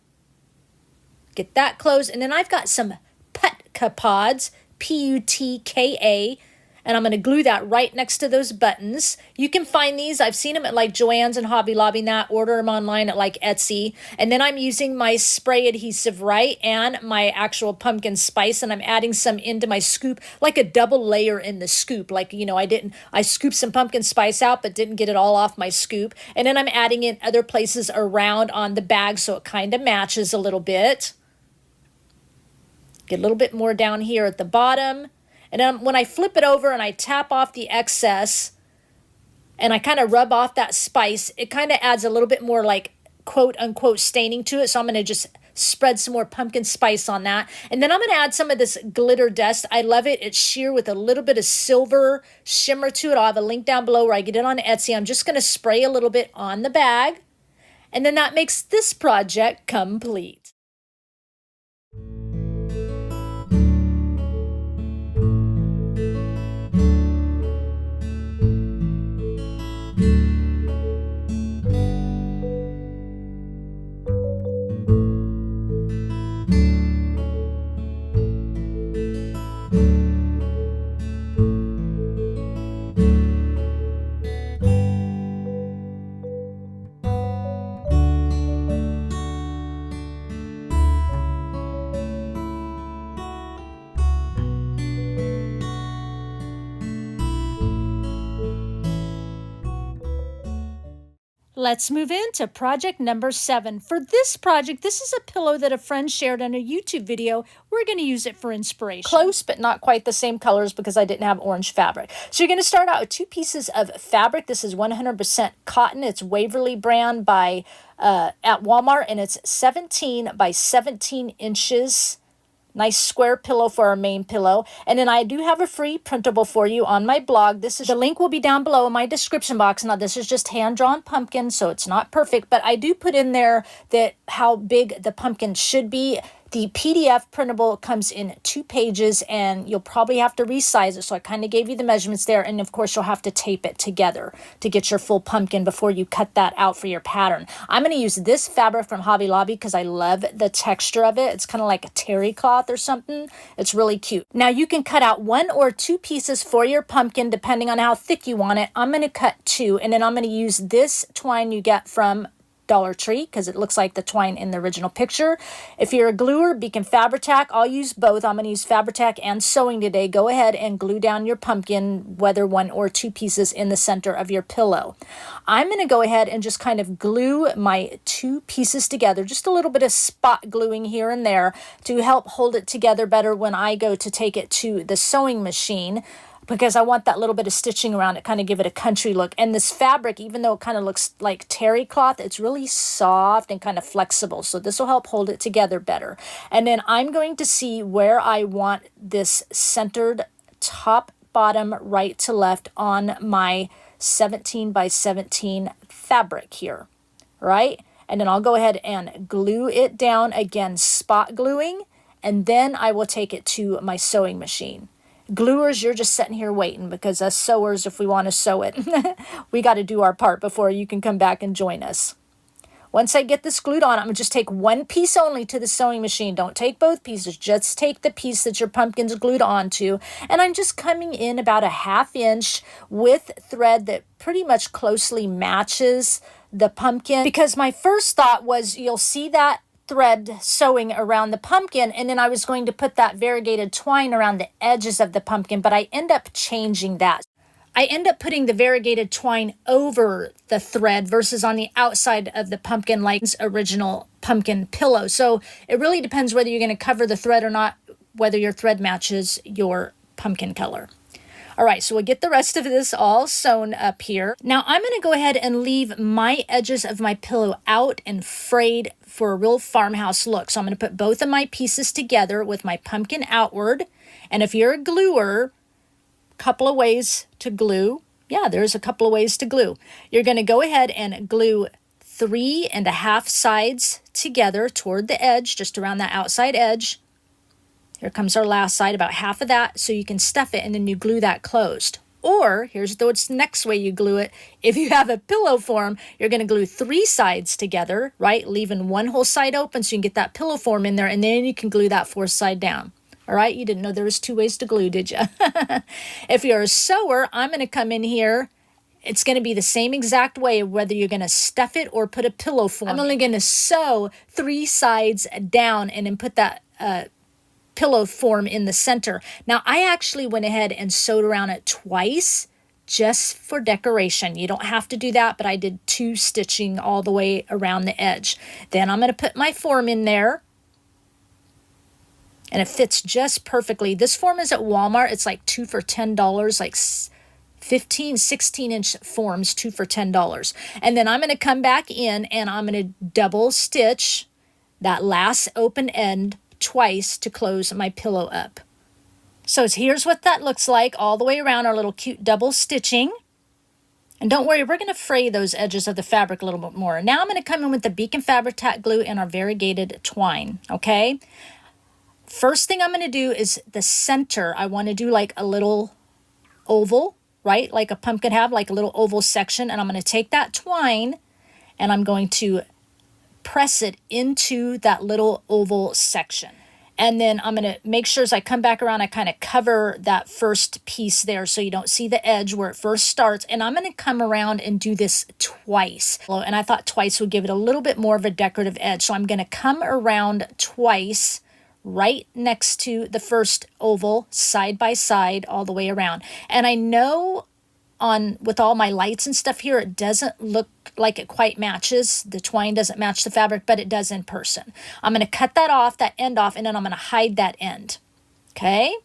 Get that closed. And then I've got some Putka pods, Putka, and I'm going to glue that right next to those buttons. You can find these. I've seen them at like Joann's and Hobby Lobby and that. Order them online at like Etsy. And then I'm using my spray adhesive right and my actual pumpkin spice, and I'm adding some into my scoop, like a double layer in the scoop. Like, you know, I scooped some pumpkin spice out but didn't get it all off my scoop. And then I'm adding in other places around on the bag so it kind of matches a little bit. Get a little bit more down here at the bottom. And then when I flip it over and I tap off the excess and I kind of rub off that spice, it kind of adds a little bit more like quote unquote staining to it. So I'm going to just spread some more pumpkin spice on that. And then I'm going to add some of this glitter dust. I love it. It's sheer with a little bit of silver shimmer to it. I'll have a link down below where I get it on Etsy. I'm just going to spray a little bit on the bag. And then that makes this project complete. Let's move into project number 7. For this project, this is a pillow that a friend shared on a YouTube video. We're going to use it for inspiration. Close, but not quite the same colors because I didn't have orange fabric. So you're going to start out with 2 pieces of fabric. This is 100% cotton. It's Waverly brand by at Walmart, and it's 17 by 17 inches. Nice square pillow for our main pillow. And then I do have a free printable for you on my blog. The link will be down below in my description box. Now this is just hand-drawn pumpkin, so it's not perfect, but I do put in there that how big the pumpkin should be. The PDF printable comes in 2 pages, and you'll probably have to resize it. So I kind of gave you the measurements there. And of course, you'll have to tape it together to get your full pumpkin before you cut that out for your pattern. I'm going to use this fabric from Hobby Lobby because I love the texture of it. It's kind of like a terry cloth or something. It's really cute. Now you can cut out 1 or 2 pieces for your pumpkin depending on how thick you want it. I'm going to cut 2, and then I'm going to use this twine you get from Dollar Tree because it looks like the twine in the original picture. If you're a gluer, Beacon Fabri-Tac, I'll use both. I'm going to use Fabri-Tac and sewing today. Go ahead and glue down your pumpkin, whether 1 or 2 pieces in the center of your pillow. I'm going to go ahead and just kind of glue my 2 pieces together, just a little bit of spot gluing here and there to help hold it together better when I go to take it to the sewing machine, because I want that little bit of stitching around it, kind of give it a country look. And this fabric, even though it kind of looks like terry cloth, it's really soft and kind of flexible. So this will help hold it together better. And then I'm going to see where I want this centered top, bottom, right to left on my 17 by 17 fabric here, right? And then I'll go ahead and glue it down again, spot gluing, and then I will take it to my sewing machine. Gluers, you're just sitting here waiting, because us sewers, if we want to sew it, we got to do our part before you can come back and join us. Once I get this glued on, I'm going to just take 1 piece only to the sewing machine. Don't take both pieces. Just take the piece that your pumpkin's glued onto. And I'm just coming in about a 1/2 inch with thread that pretty much closely matches the pumpkin. Because my first thought was, you'll see that thread sewing around the pumpkin, and then I was going to put that variegated twine around the edges of the pumpkin, but I end up changing that. I end up putting the variegated twine over the thread versus on the outside of the pumpkin like its original pumpkin pillow. So it really depends whether you're going to cover the thread or not, whether your thread matches your pumpkin color. All right, so we'll get the rest of this all sewn up here. Now I'm going to go ahead and leave my edges of my pillow out and frayed for a real farmhouse look. So I'm going to put both of my pieces together with my pumpkin outward. And if you're a gluer, couple of ways to glue. Yeah, there's a couple of ways to glue. You're going to go ahead and glue 3½ sides together toward the edge, just around that outside edge. Here comes our last side, about half of that, so you can stuff it and then you glue that closed. Or, here's the next way you glue it. If you have a pillow form, you're going to glue 3 sides together, right? Leaving 1 whole side open so you can get that pillow form in there, and then you can glue that 4th side down. All right, you didn't know there was 2 ways to glue, did you? If you're a sewer, I'm going to come in here. It's going to be the same exact way, whether you're going to stuff it or put a pillow form. I'm only going to sew 3 sides down and then put that pillow form in the center. Now, I actually went ahead and sewed around it twice just for decoration. You don't have to do that, but I did 2 stitching all the way around the edge. Then I'm going to put my form in there, and it fits just perfectly. This form is at Walmart. It's like 2 for $10, like 15, 16-inch forms, 2 for $10. And then I'm going to come back in and I'm going to double stitch that last open end twice to close my pillow up. So here's what that looks like all the way around, our little cute double stitching. And don't worry, we're going to fray those edges of the fabric a little bit more. Now I'm going to come in with the Beacon Fabri-Tac glue and our variegated twine, okay? First thing I'm going to do is the center. I want to do like a little oval, right? Like a pumpkin have, like a little oval section. And I'm going to take that twine and I'm going to press it into that little oval section. And then I'm going to make sure as I come back around, I kind of cover that first piece there so you don't see the edge where it first starts. And I'm going to come around and do this twice. And I thought twice would give it a little bit more of a decorative edge. So I'm going to come around twice right next to the first oval, side by side, all the way around. And I know on with all my lights and stuff here, it doesn't look like it quite matches. The twine doesn't match the fabric, but it does in person. I'm going to cut that off, that end off, and then I'm going to hide that end. Okay?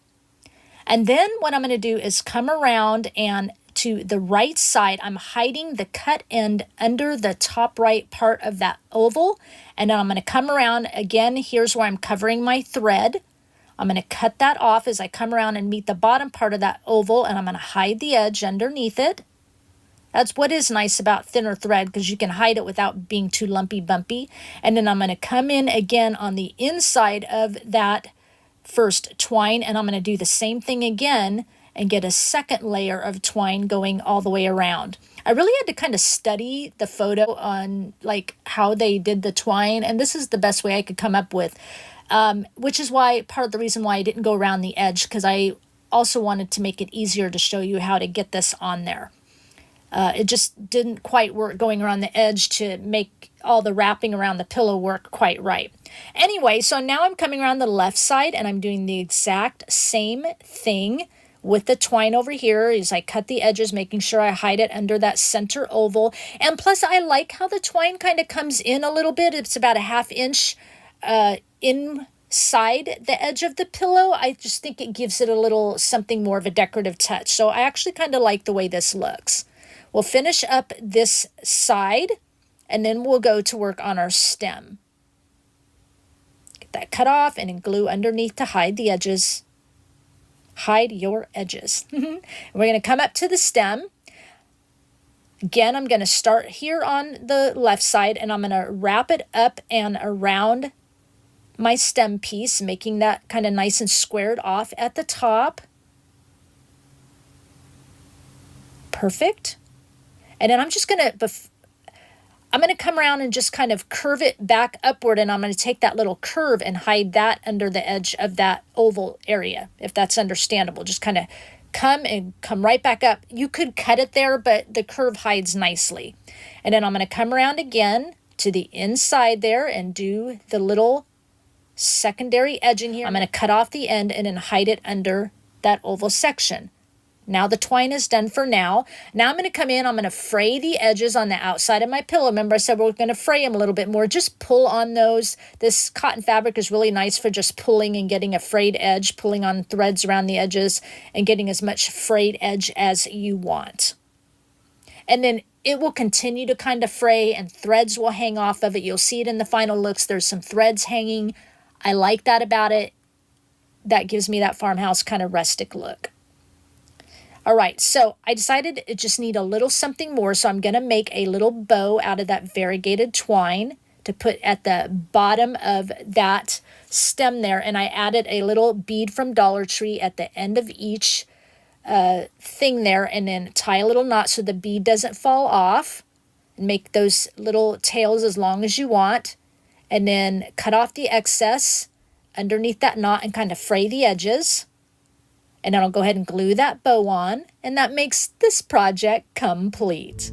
And then what I'm going to do is come around, and to the right side, I'm hiding the cut end under the top right part of that oval. And then I'm going to come around again. Here's where I'm covering my thread. I'm going to cut that off as I come around and meet the bottom part of that oval, and I'm going to hide the edge underneath it. That's what is nice about thinner thread, because you can hide it without being too lumpy bumpy. And then I'm going to come in again on the inside of that first twine, and I'm going to do the same thing again and get a second layer of twine going all the way around. I really had to kind of study the photo on like how they did the twine, and this is the best way I could come up with, which is why part of the reason why I didn't go around the edge, because I also wanted to make it easier to show you how to get this on there. It just didn't quite work going around the edge to make all the wrapping around the pillow work quite right. Anyway, so now I'm coming around the left side, and I'm doing the exact same thing with the twine over here as I cut the edges, making sure I hide it under that center oval. And plus, I like how the twine kind of comes in a little bit. It's about a 1/2 inch inside the edge of the pillow. I just think it gives it a little something more of a decorative touch. So I actually kind of like the way this looks. We'll finish up this side, and then we'll go to work on our stem. Get that cut off and then glue underneath to hide the edges. Hide your edges. We're going to come up to the stem. Again, I'm going to start here on the left side, and I'm going to wrap it up and around my stem piece, making that kind of nice and squared off at the top. Perfect. And then I'm just going to come around and just kind of curve it back upward, and I'm going to take that little curve and hide that under the edge of that oval area, if that's understandable. Just kind of come right back up. You could cut it there, but the curve hides nicely. And then I'm going to come around again to the inside there and do the little secondary edging here. I'm going to cut off the end and then hide it under that oval section. Now the twine is done for now. Now I'm going to come in, I'm going to fray the edges on the outside of my pillow. Remember I said we're going to fray them a little bit more. Just pull on those. This cotton fabric is really nice for just pulling and getting a frayed edge, pulling on threads around the edges and getting as much frayed edge as you want. And then it will continue to kind of fray and threads will hang off of it. You'll see it in the final looks. There's some threads hanging. I like that about it. That gives me that farmhouse kind of rustic look. All right, so I decided it just need a little something more, so I'm going to make a little bow out of that variegated twine to put at the bottom of that stem there, and I added a little bead from Dollar Tree at the end of each thing there, and then tie a little knot so the bead doesn't fall off, and make those little tails as long as you want, and then cut off the excess underneath that knot and kind of fray the edges. And then I'll go ahead and glue that bow on, and that makes this project complete.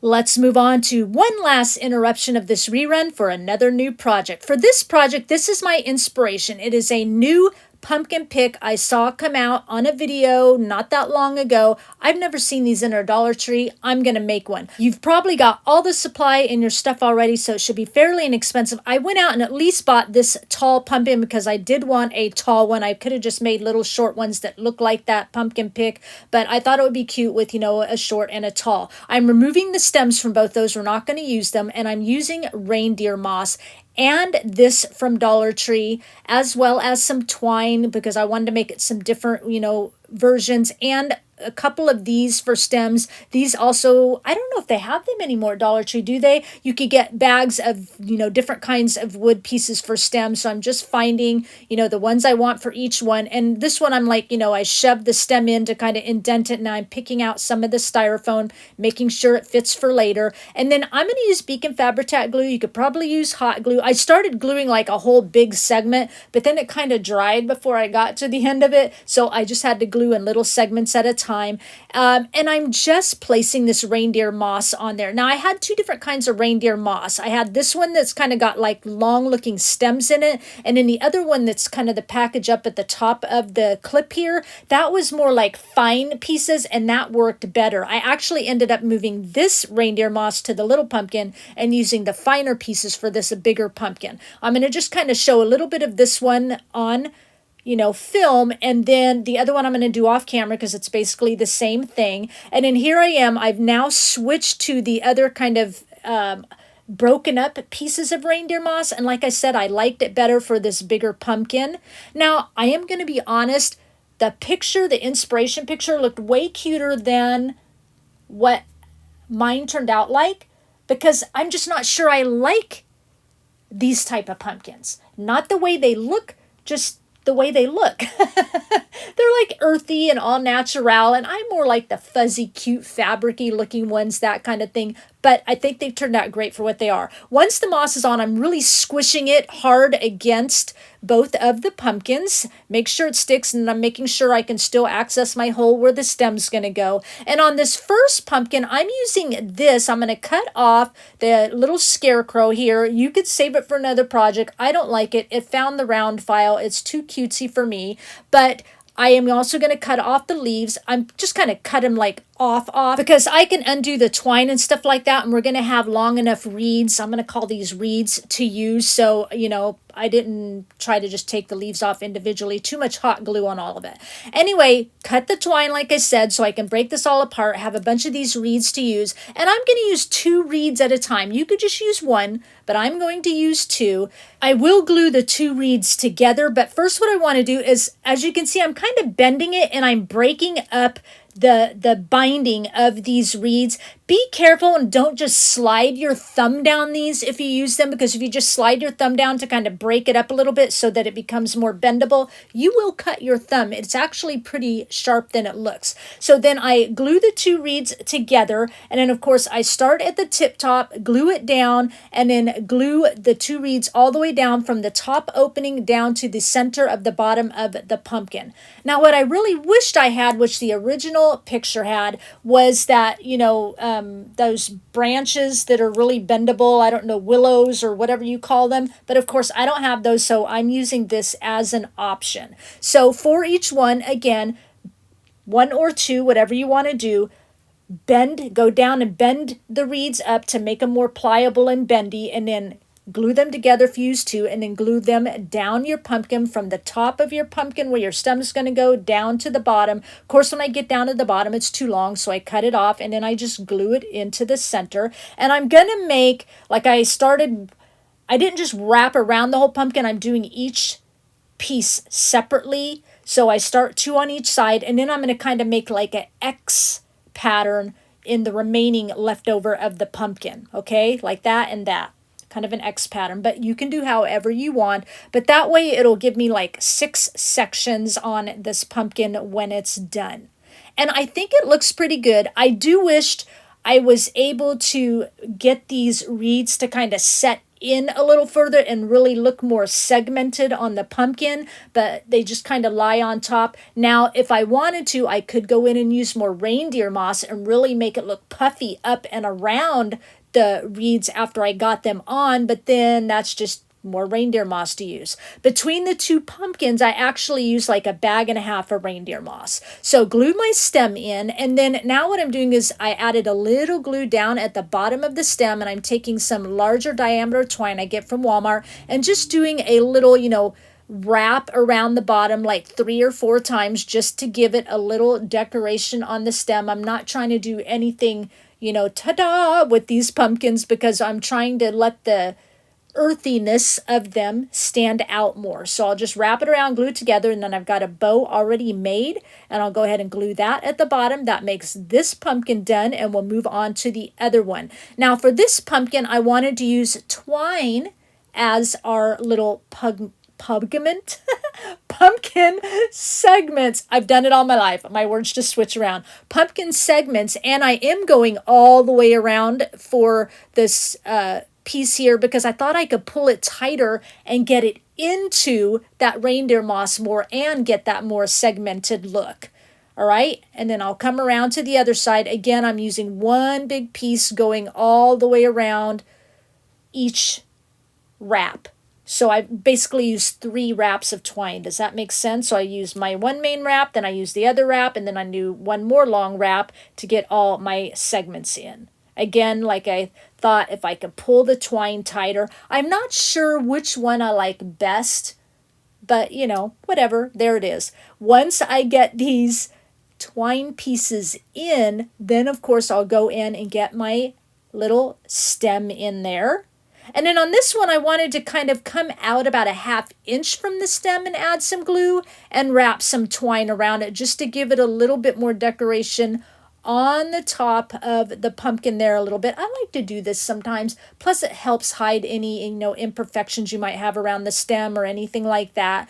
Let's move on to one last interruption of this rerun for another new project. For this project, this is my inspiration. It is a new pumpkin pick I saw come out on a video not that long ago. I've never seen these in our Dollar Tree. I'm going to make one. You've probably got all the supply in your stuff already, so it should be fairly inexpensive. I went out and at least bought this tall pumpkin because I did want a tall one. I could have just made little short ones that look like that pumpkin pick, but I thought it would be cute with, you know, a short and a tall. I'm removing the stems from both those. We're not going to use them, and I'm using reindeer moss and this from Dollar Tree, as well as some twine because I wanted to make it some different, you know, versions, and a couple of these for stems. These also, I don't know if they have them anymore at Dollar Tree, do they? You could get bags of, you know, different kinds of wood pieces for stems. So I'm just finding, you know, the ones I want for each one. And this one, I'm like, you know, I shoved the stem in to kind of indent it. Now I'm picking out some of the styrofoam, making sure it fits for later. And then I'm going to use Beacon Fabri-Tac glue. You could probably use hot glue. I started gluing like a whole big segment, but then it kind of dried before I got to the end of it. So I just had to glue in little segments at a time. And I'm just placing this reindeer moss on there. Now I had two different kinds of reindeer moss. I had this one that's kind of got like long looking stems in it. And then the other one that's kind of the package up at the top of the clip here, that was more like fine pieces, and that worked better. I actually ended up moving this reindeer moss to the little pumpkin and using the finer pieces for this bigger pumpkin. I'm going to just kind of show a little bit of this one on, you know, film, and then the other one I'm going to do off camera because it's basically the same thing. And then here I am. I've now switched to the other kind of broken up pieces of reindeer moss. And like I said, I liked it better for this bigger pumpkin. Now, I am going to be honest. The picture, the inspiration picture, looked way cuter than what mine turned out like, because I'm just not sure I like these type of pumpkins. Not the way they look, just the way they look. They're like earthy and all natural, and I'm more like the fuzzy, cute, fabricy looking ones, that kind of thing. But I think they've turned out great for what they are. Once the moss is on, I'm really squishing it hard against both of the pumpkins. Make sure it sticks, and I'm making sure I can still access my hole where the stem's going to go. And on this first pumpkin, I'm using this. I'm going to cut off the little scarecrow here. You could save it for another project. I don't like it. It found the round file. It's too cutesy for me. But I am also going to cut off the leaves. I'm just kind of cut them like off because I can undo the twine and stuff like that, and we're going to have long enough reeds. I'm going to call these reeds to use. So, you know, I didn't try to just take the leaves off individually. Too much hot glue on all of it. Anyway, cut the twine like I said so I can break this all apart, have a bunch of these reeds to use. And I'm going to use 2 reeds at a time. You could just use 1, but I'm going to use 2. I will glue the 2 reeds together, but first what I want to do is, as you can see, I'm kind of bending it and I'm breaking up the binding of these reeds. Be careful and don't just slide your thumb down these if you use them, because if you just slide your thumb down to kind of break it up a little bit so that it becomes more bendable, you will cut your thumb. It's actually pretty sharp than it looks. So then I glue the 2 reeds together, and then of course I start at the tip top, glue it down, and then glue the 2 reeds all the way down from the top opening down to the center of the bottom of the pumpkin. Now what I really wished I had, which the original picture had, was that, you know, those branches that are really bendable. I don't know, willows or whatever you call them. But of course, I don't have those, so I'm using this as an option. So for each one, again, 1 or 2, whatever you want to do, go down and bend the reeds up to make them more pliable and bendy, and then glue them together, fuse 2, and then glue them down your pumpkin from the top of your pumpkin where your stem is going to go down to the bottom. Of course, when I get down to the bottom, it's too long, so I cut it off, and then I just glue it into the center. And I'm going to make, like I didn't just wrap around the whole pumpkin. I'm doing each piece separately. So I start 2 on each side, and then I'm going to kind of make like an X pattern in the remaining leftover of the pumpkin. Okay, like that and that. Kind of an X pattern, but you can do however you want. But that way it'll give me like 6 sections on this pumpkin when it's done. And I think it looks pretty good. I do wish I was able to get these reeds to kind of set in a little further and really look more segmented on the pumpkin, but they just kind of lie on top. Now, if I wanted to, I could go in and use more reindeer moss and really make it look puffy up and around the reeds after I got them on, but then that's just more reindeer moss to use. Between the two pumpkins, I actually use like a bag and a half of reindeer moss. So glue my stem in, and then now what I'm doing is I added a little glue down at the bottom of the stem, and I'm taking some larger diameter twine I get from Walmart and just doing a little, wrap around the bottom like 3 or 4 times just to give it a little decoration on the stem. I'm not trying to do anything, ta-da with these pumpkins because I'm trying to let the earthiness of them stand out more. So I'll just wrap it around, glue it together, and then I've got a bow already made, and I'll go ahead and glue that at the bottom. That makes this pumpkin done, and we'll move on to the other one. Now for this pumpkin, I wanted to use twine as our little pumpkin segments. I've done it all my life. My words just switch around. Pumpkin segments, and I am going all the way around for this piece here because I thought I could pull it tighter and get it into that reindeer moss more and get that more segmented look. All right, and then I'll come around to the other side. Again, I'm using one big piece going all the way around each wrap. So I basically use 3 wraps of twine. Does that make sense? So I use my one main wrap, then I use the other wrap, and then I do one more long wrap to get all my segments in. Again, like I thought, if I could pull the twine tighter. I'm not sure which one I like best, but whatever, there it is. Once I get these twine pieces in, then of course I'll go in and get my little stem in there. And then on this one, I wanted to kind of come out about a 1/2 inch from the stem and add some glue and wrap some twine around it just to give it a little bit more decoration on the top of the pumpkin there a little bit. I like to do this sometimes. Plus it helps hide any, imperfections you might have around the stem or anything like that.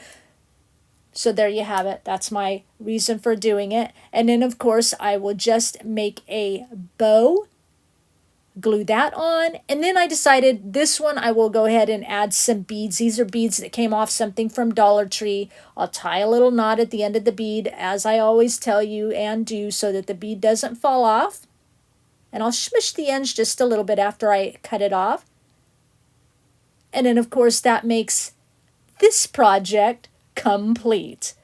So there you have it. That's my reason for doing it. And then of course I will just make a bow, glue that on, and then I decided this one I will go ahead and add some beads. These are beads that came off something from Dollar Tree. I'll tie a little knot at the end of the bead, as I always tell you and do, so that the bead doesn't fall off. And I'll smush the ends just a little bit after I cut it off. And then of course that makes this project complete.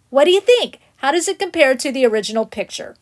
What do you think? How does it compare to the original picture?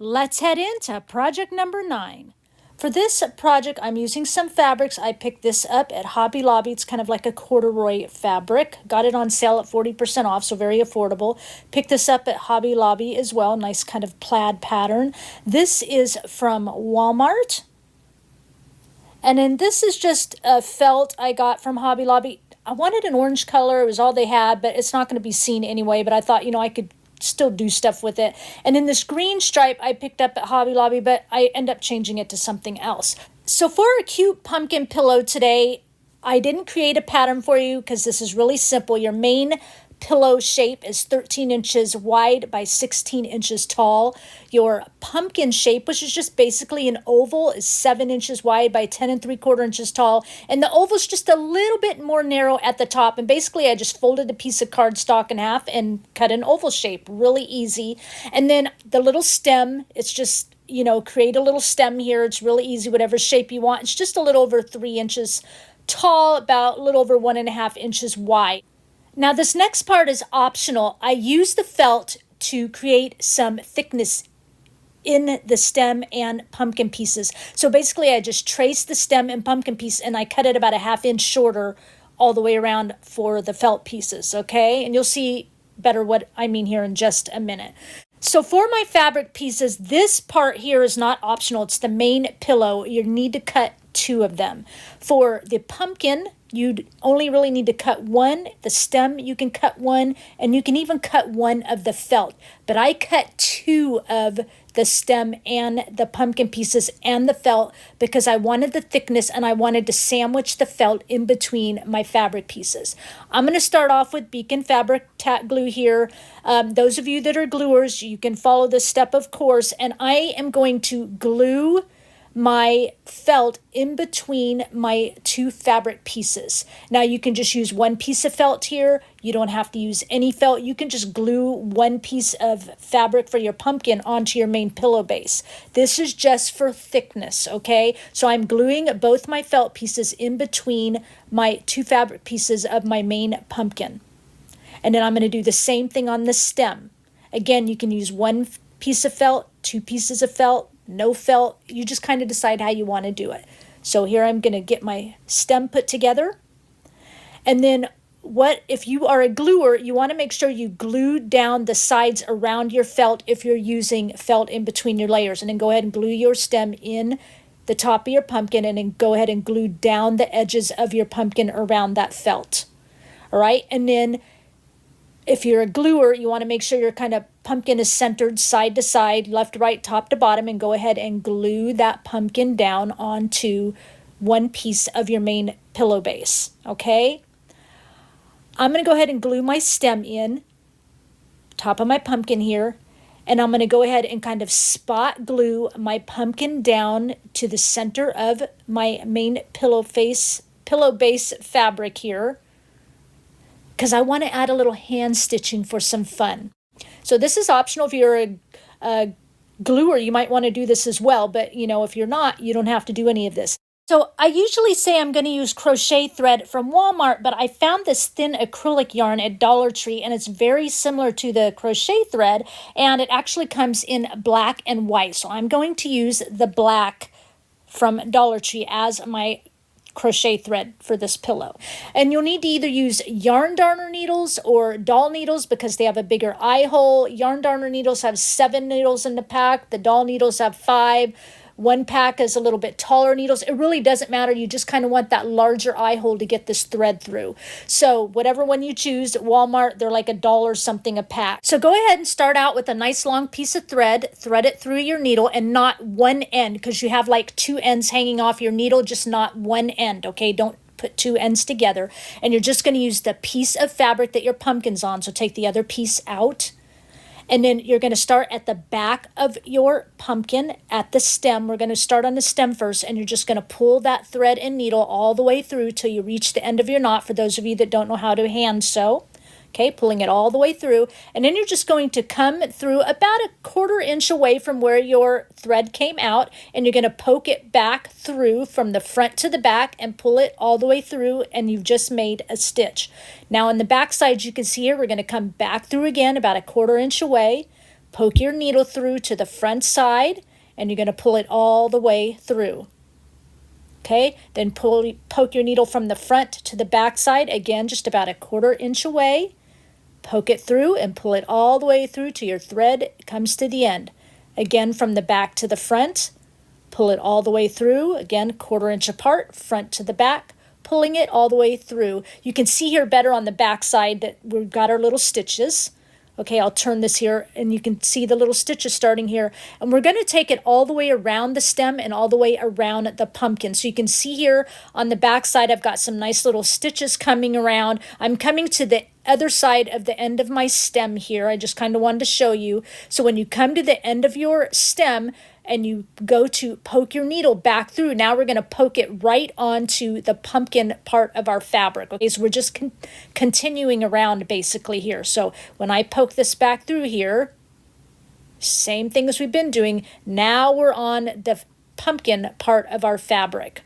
Let's head into project number 9. For this project, I'm using some fabrics. I picked this up at Hobby Lobby. It's kind of like a corduroy fabric. Got it on sale at 40% off, so very affordable. Picked this up at Hobby Lobby as well. Nice kind of plaid pattern. This is from Walmart. And then this is just a felt I got from Hobby Lobby. I wanted an orange color. It was all they had, but it's not going to be seen anyway. But I thought, I could still do stuff with it. And then this green stripe I picked up at Hobby Lobby, but I end up changing it to something else. So for a cute pumpkin pillow today, I didn't create a pattern for you because this is really simple. Your main pillow shape is 13 inches wide by 16 inches tall. Your pumpkin shape, which is just basically an oval, is 7 inches wide by 10 3/4 inches tall. And the oval is just a little bit more narrow at the top. And basically I just folded a piece of cardstock in half and cut an oval shape. Really easy. And then the little stem, it's just, create a little stem here. It's really easy, whatever shape you want. It's just a little over 3 inches tall, about a little over 1.5 inches wide. Now this next part is optional. I use the felt to create some thickness in the stem and pumpkin pieces. So basically I just trace the stem and pumpkin piece and I cut it about a 1/2 inch shorter all the way around for the felt pieces, okay? And you'll see better what I mean here in just a minute. So for my fabric pieces, this part here is not optional. It's the main pillow. You need to cut 2 of them. For the pumpkin, you'd only really need to cut 1. The stem, you can cut 1, and you can even cut 1 of the felt. But I cut 2 of the stem and the pumpkin pieces and the felt because I wanted the thickness and I wanted to sandwich the felt in between my fabric pieces. I'm going to start off with Beacon Fabric Tack Glue here. Those of you that are gluers, you can follow this step, of course, and I am going to glue my felt in between my 2 fabric pieces. Now you can just use 1 piece of felt here. You don't have to use any felt. You can just glue 1 piece of fabric for your pumpkin onto your main pillow base. This is just for thickness, okay? So I'm gluing both my felt pieces in between my 2 fabric pieces of my main pumpkin. And then I'm going to do the same thing on the stem. Again, you can use 1 piece of felt, 2 pieces of felt, no felt. You just kind of decide how you want to do it. So here I'm going to get my stem put together. And then if you are a gluer, you want to make sure you glue down the sides around your felt if you're using felt in between your layers. And then go ahead and glue your stem in the top of your pumpkin, and then go ahead and glue down the edges of your pumpkin around that felt. All right, and then if you're a gluer, you want to make sure your kind of pumpkin is centered side to side, left to right, top to bottom, and go ahead and glue that pumpkin down onto 1 piece of your main pillow base, okay? I'm going to go ahead and glue my stem in, top of my pumpkin here, and I'm going to go ahead and kind of spot glue my pumpkin down to the center of my main pillow base fabric here, because I want to add a little hand stitching for some fun. So this is optional. If you're a gluer, you might want to do this as well, but if you're not, you don't have to do any of this. So I usually say I'm going to use crochet thread from Walmart, but I found this thin acrylic yarn at Dollar Tree, and it's very similar to the crochet thread, and it actually comes in black and white. So I'm going to use the black from Dollar Tree as my crochet thread for this pillow. And you'll need to either use yarn darner needles or doll needles because they have a bigger eye hole. Yarn darner needles have 7 needles in the pack. The doll needles have 5. 1 pack is a little bit taller needles. It really doesn't matter. You just kind of want that larger eye hole to get this thread through. So whatever one you choose, at Walmart, they're like $1 something a pack. So go ahead and start out with a nice long piece of thread it through your needle, and not one end, because you have like 2 ends hanging off your needle, just not one end, okay? Don't put 2 ends together. And you're just going to use the piece of fabric that your pumpkin's on, so take the other piece out. And then you're going to start at the back of your pumpkin at the stem. We're going to start on the stem first, and you're just going to pull that thread and needle all the way through till you reach the end of your knot, for those of you that don't know how to hand sew. Okay, pulling it all the way through. And then you're just going to come through about 1/4 inch away from where your thread came out, and you're going to poke it back through from the front to the back and pull it all the way through, and you've just made a stitch. Now on the back side, you can see here, we're going to come back through again about 1/4 inch away, poke your needle through to the front side, and you're going to pull it all the way through. Okay, then poke your needle from the front to the back side, again, just about 1/4 inch away. Poke it through and pull it all the way through till your thread comes to the end. Again, from the back to the front, pull it all the way through. Again, 1/4 inch apart, front to the back, pulling it all the way through. You can see here better on the back side that we've got our little stitches. Okay, I'll turn this here, and you can see the little stitches starting here. And we're going to take it all the way around the stem and all the way around the pumpkin. So you can see here on the back side, I've got some nice little stitches coming around. I'm coming to the other side of the end of my stem here. I just kind of wanted to show you. So when you come to the end of your stem and you go to poke your needle back through, now we're going to poke it right onto the pumpkin part of our fabric. Okay, so we're just continuing around basically here. So when I poke this back through here, same thing as we've been doing. Now we're on the pumpkin part of our fabric.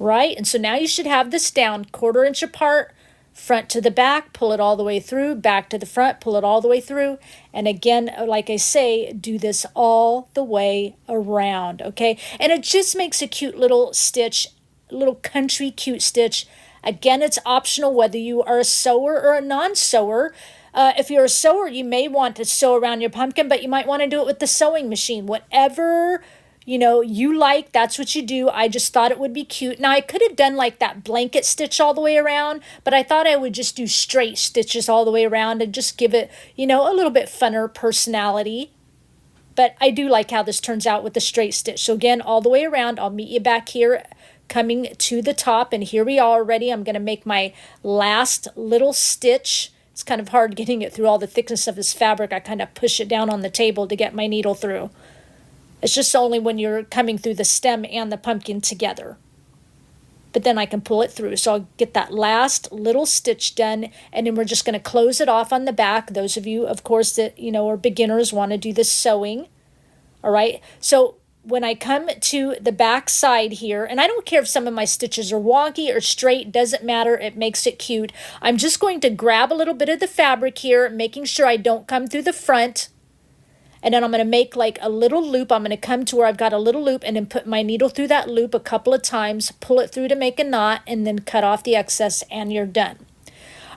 Right? And so now you should have this down 1/4 inch apart, front to the back, pull it all the way through, back to the front, pull it all the way through. And again, like I say, do this all the way around, okay? And it just makes a cute little stitch, little country cute stitch. Again, it's optional whether you are a sewer or a non-sewer. If you're a sewer, you may want to sew around your pumpkin, but you might want to do it with the sewing machine. Whatever, you like, that's what you do. I just thought it would be cute. Now, I could have done like that blanket stitch all the way around, but I thought I would just do straight stitches all the way around and just give it, a little bit funner personality. But I do like how this turns out with the straight stitch. So again, all the way around, I'll meet you back here coming to the top. And here we are already. I'm going to make my last little stitch. It's kind of hard getting it through all the thickness of this fabric. I kind of push it down on the table to get my needle through. It's just only when you're coming through the stem and the pumpkin together. But then I can pull it through. So I'll get that last little stitch done, and then we're just going to close it off on the back. Those of you, of course, that, are beginners, want to do the sewing. All right. So when I come to the back side here, and I don't care if some of my stitches are wonky or straight, doesn't matter. It makes it cute. I'm just going to grab a little bit of the fabric here, making sure I don't come through the front. And then I'm going to make like a little loop. I'm going to come to where I've got a little loop and then put my needle through that loop a couple of times, pull it through to make a knot, and then cut off the excess, and you're done.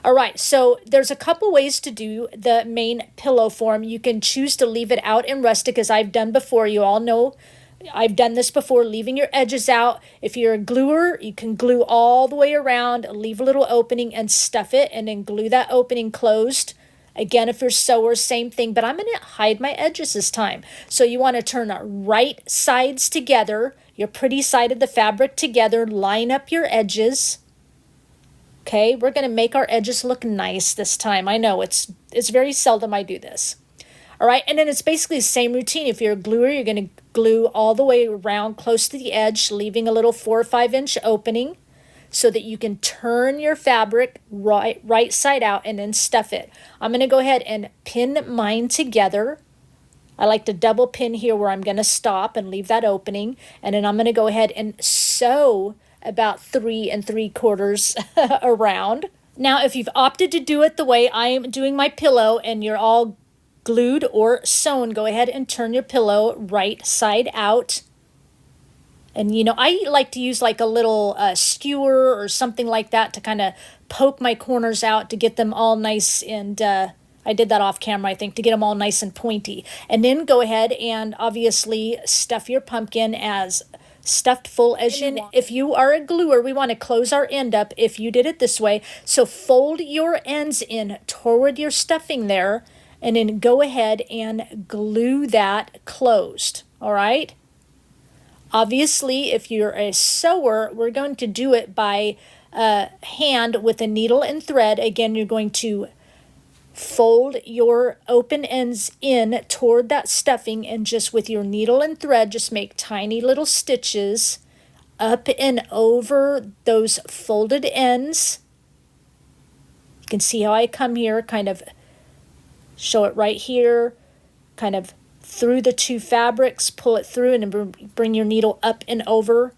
All right, so there's a couple ways to do the main pillow form. You can choose to leave it out in rustic, as I've done before. You all know I've done this before, leaving your edges out. If you're a gluer, you can glue all the way around, leave a little opening and stuff it, and then glue that opening closed. Again, if you're sewer, same thing, but I'm going to hide my edges this time. So you want to turn right sides together, your pretty side of the fabric together, line up your edges. Okay, we're going to make our edges look nice this time. I know it's very seldom I do this. All right, and then it's basically the same routine. If you're a gluer, you're going to glue all the way around close to the edge, leaving a little 4 or 5 inch opening so that you can turn your fabric right side out and then stuff it. I'm going to go ahead and pin mine together. I like to double pin here where I'm going to stop and leave that opening. And then I'm going to go ahead and sew about 3 3/4 around. Now, if you've opted to do it the way I am doing my pillow and you're all glued or sewn, go ahead and turn your pillow right side out. And, I like to use like a little skewer or something like that to kind of poke my corners out to get them all nice. And I did that off camera, I think, to get them all nice and pointy. And then go ahead and obviously stuff your pumpkin as stuffed full as you want. If you are a gluer, we want to close our end up if you did it this way. So fold your ends in toward your stuffing there, and then go ahead and glue that closed. All right. Obviously, if you're a sewer, we're going to do it by hand with a needle and thread. Again, you're going to fold your open ends in toward that stuffing, and just with your needle and thread, just make tiny little stitches up and over those folded ends. You can see how I come here, kind of show it right here, kind of through the 2 fabrics, pull it through, and then bring your needle up and over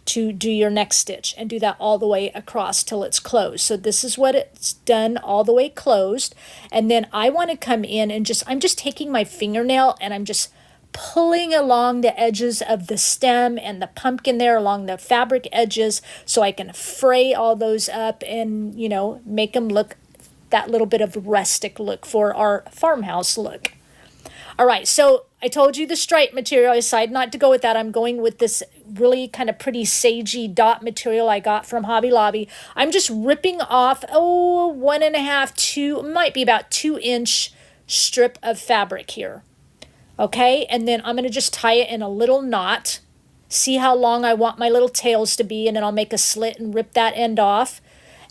to do your next stitch, and do that all the way across till it's closed. So this is what it's done all the way closed. And then I want to come in and I'm just taking my fingernail and I'm just pulling along the edges of the stem and the pumpkin there, along the fabric edges, so I can fray all those up and, make them look that little bit of rustic look for our farmhouse look. All right, so I told you the stripe material. I decided not to go with that. I'm going with this really kind of pretty sagey dot material I got from Hobby Lobby. I'm just ripping off, 1.5, 2, might be about 2 inch strip of fabric here. Okay, and then I'm going to just tie it in a little knot. See how long I want my little tails to be, and then I'll make a slit and rip that end off.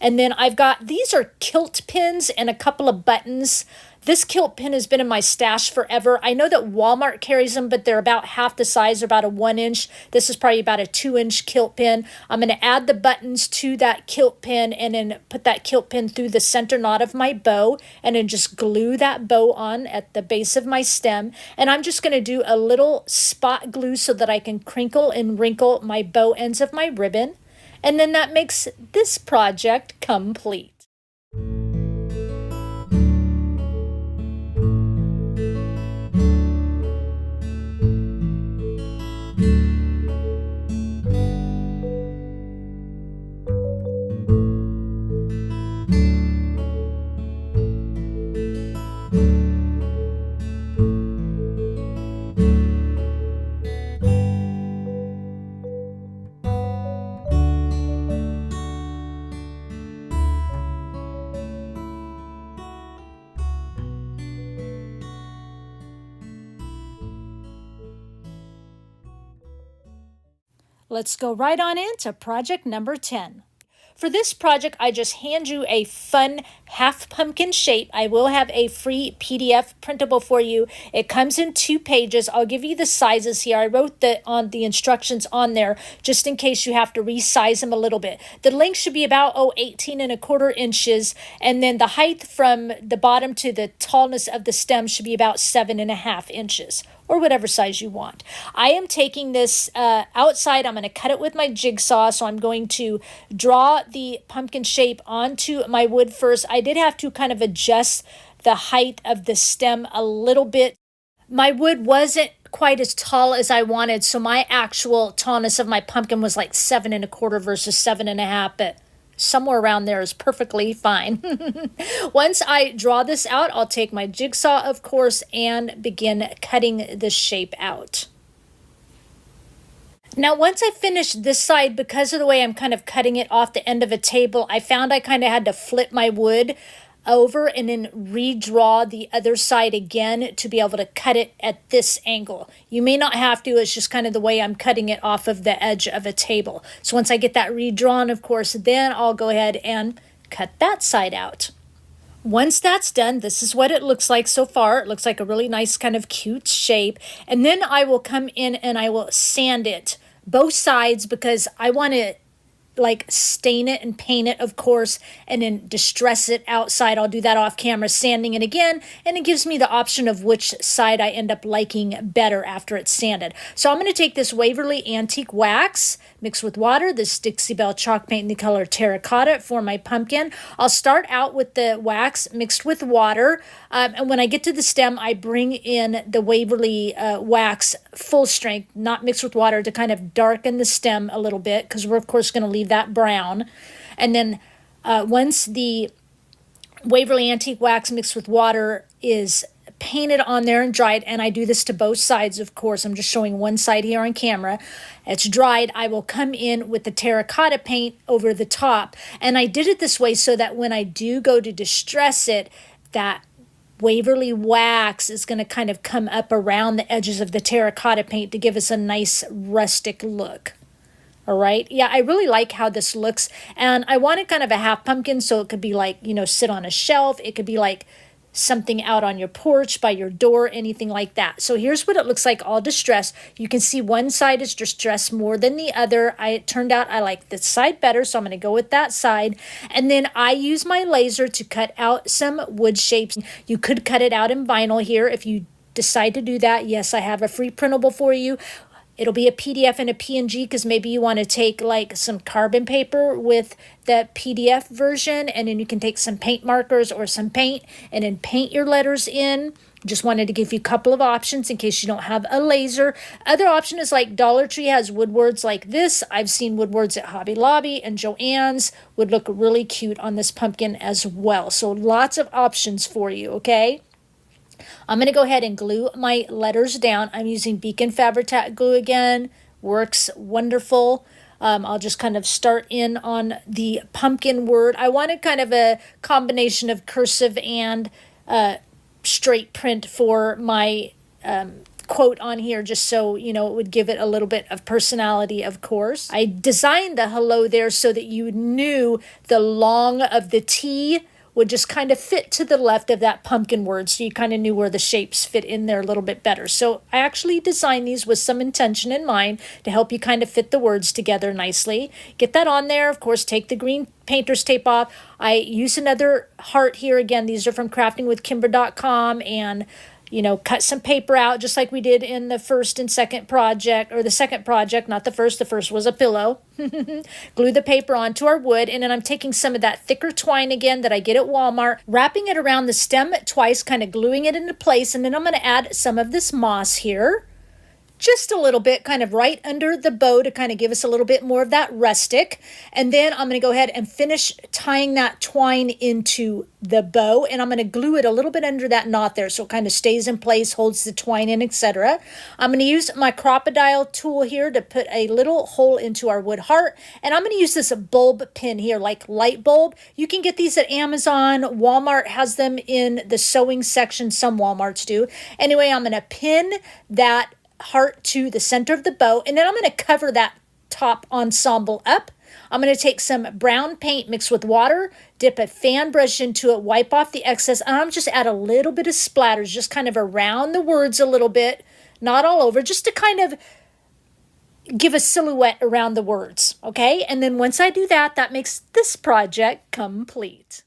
And then I've got, these are kilt pins and a couple of buttons. This kilt pin has been in my stash forever. I know that Walmart carries them, but they're about half the size, or about a 1 inch. This is probably about a 2 inch kilt pin. I'm going to add the buttons to that kilt pin, and then put that kilt pin through the center knot of my bow, and then just glue that bow on at the base of my stem. And I'm just going to do a little spot glue so that I can crinkle and wrinkle my bow ends of my ribbon. And then that makes this project complete. let's go right on into project number 10. For this project, I just hand you a fun half pumpkin shape. I will have a free PDF printable for you. It comes in 2 pages. I'll give you the sizes here. I wrote the instructions on there just in case you have to resize them a little bit. The length should be about 18¼ inches, and then the height from the bottom to the tallness of the stem should be about 7½ inches, or whatever size you want. I am taking this outside. I'm going to cut it with my jigsaw. So I'm going to draw the pumpkin shape onto my wood first. I did have to kind of adjust the height of the stem a little bit. My wood wasn't quite as tall as I wanted, so my actual tallness of my pumpkin was like 7¼ versus 7½, but somewhere around there is perfectly fine. Once I draw this out, I'll take my jigsaw, of course, and begin cutting the shape out. Now, once I finish this side, because of the way I'm kind of cutting it off the end of a table, I found I kind of had to flip my wood over and then redraw the other side again to be able to cut it at this angle. You may not have to, it's just kind of the way I'm cutting it off of the edge of a table. So once I get that redrawn, of course, then I'll go ahead and cut that side out. Once that's done, this is what it looks like so far. It looks like a really nice kind of cute shape. And then I will come in and I will sand it both sides because I want to like stain it and paint it, of course, and then distress it outside. I'll do that off camera, sanding it again, and it gives me the option of which side I end up liking better after it's sanded. So I'm going to take this Waverly Antique Wax mixed with water, this Dixie Belle chalk paint in the color Terracotta for my pumpkin. I'll start out with the wax mixed with water, and when I get to the stem, I bring in the Waverly wax full strength, not mixed with water, to kind of darken the stem a little bit, because we're, of course, going to leave that brown. And then once the Waverly Antique Wax mixed with water is painted on there and dried, and I do this to both sides, of course. I'm just showing one side here on camera. It's dried. I will come in with the terracotta paint over the top, and I did it this way so that when I do go to distress it, that Waverly wax is going to kind of come up around the edges of the terracotta paint to give us a nice rustic look. All right. Yeah, I really like how this looks, and I wanted kind of a half pumpkin, so it could be like, you know, sit on a shelf. It could be like something out on your porch, by your door, anything like that. So here's what it looks like all distressed. You can see one side is distressed more than the other. It turned out I like this side better, so I'm going to go with that side. And then I use my laser to cut out some wood shapes. You could cut it out in vinyl here if you decide to do that. Yes, I have a free printable for you. It'll be a PDF and a PNG, because maybe you want to take like some carbon paper with the PDF version, and then you can take some paint markers or some paint and then paint your letters in. Just wanted to give you a couple of options in case you don't have a laser. Other option is like Dollar Tree has woodwords like this. I've seen woodwords at Hobby Lobby, and Joann's would look really cute on this pumpkin as well. So lots of options for you, okay? I'm going to go ahead and glue my letters down. I'm using Beacon Fabri-Tac glue again. Works wonderful. I'll just kind of start in on the pumpkin word. I wanted kind of a combination of cursive and straight print for my quote on here, just so, you know, it would give it a little bit of personality, of course. I designed the hello there so that you knew the long of the T would just kind of fit to the left of that pumpkin word, so you kind of knew where the shapes fit in there a little bit better. So I actually designed these with some intention in mind to help you kind of fit the words together nicely. Get that on there. Of course, take the green painter's tape off. I use another heart here. Again, these are from craftingwithkimber.com, and you know, cut some paper out just like we did in the first and second project, or the second project, not the first. The first was a pillow. Glue the paper onto our wood, and then I'm taking some of that thicker twine again that I get at Walmart, wrapping it around the stem twice, kind of gluing it into place, and then I'm going to add some of this moss here. Just a little bit, kind of right under the bow to kind of give us a little bit more of that rustic. And then I'm going to go ahead and finish tying that twine into the bow, and I'm going to glue it a little bit under that knot there so it kind of stays in place, holds the twine in, etc. I'm going to use my crocodile tool here to put a little hole into our wood heart, and I'm going to use this bulb pin here, like light bulb. You can get these at Amazon. Walmart has them in the sewing section. Some Walmarts do. Anyway, I'm going to pin that heart to the center of the bow, and then I'm going to cover that top ensemble up. I'm going to take some brown paint mixed with water, dip a fan brush into it, wipe off the excess, and I'm just add a little bit of splatters, just kind of around the words a little bit, not all over, just to kind of give a silhouette around the words, okay? And then once I do that, that makes this project complete.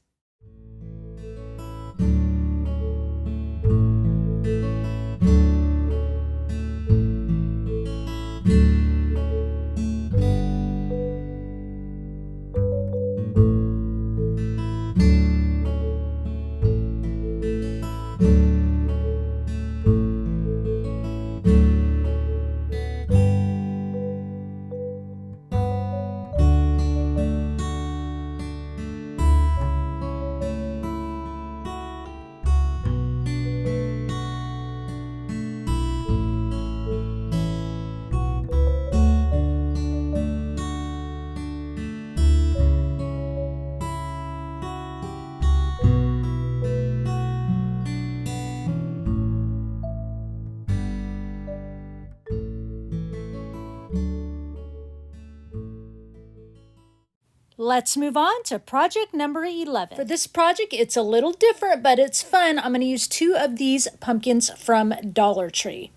Let's move on to project number 11. For this project, it's a little different, but it's fun. I'm going to use 2 of these pumpkins from Dollar Tree.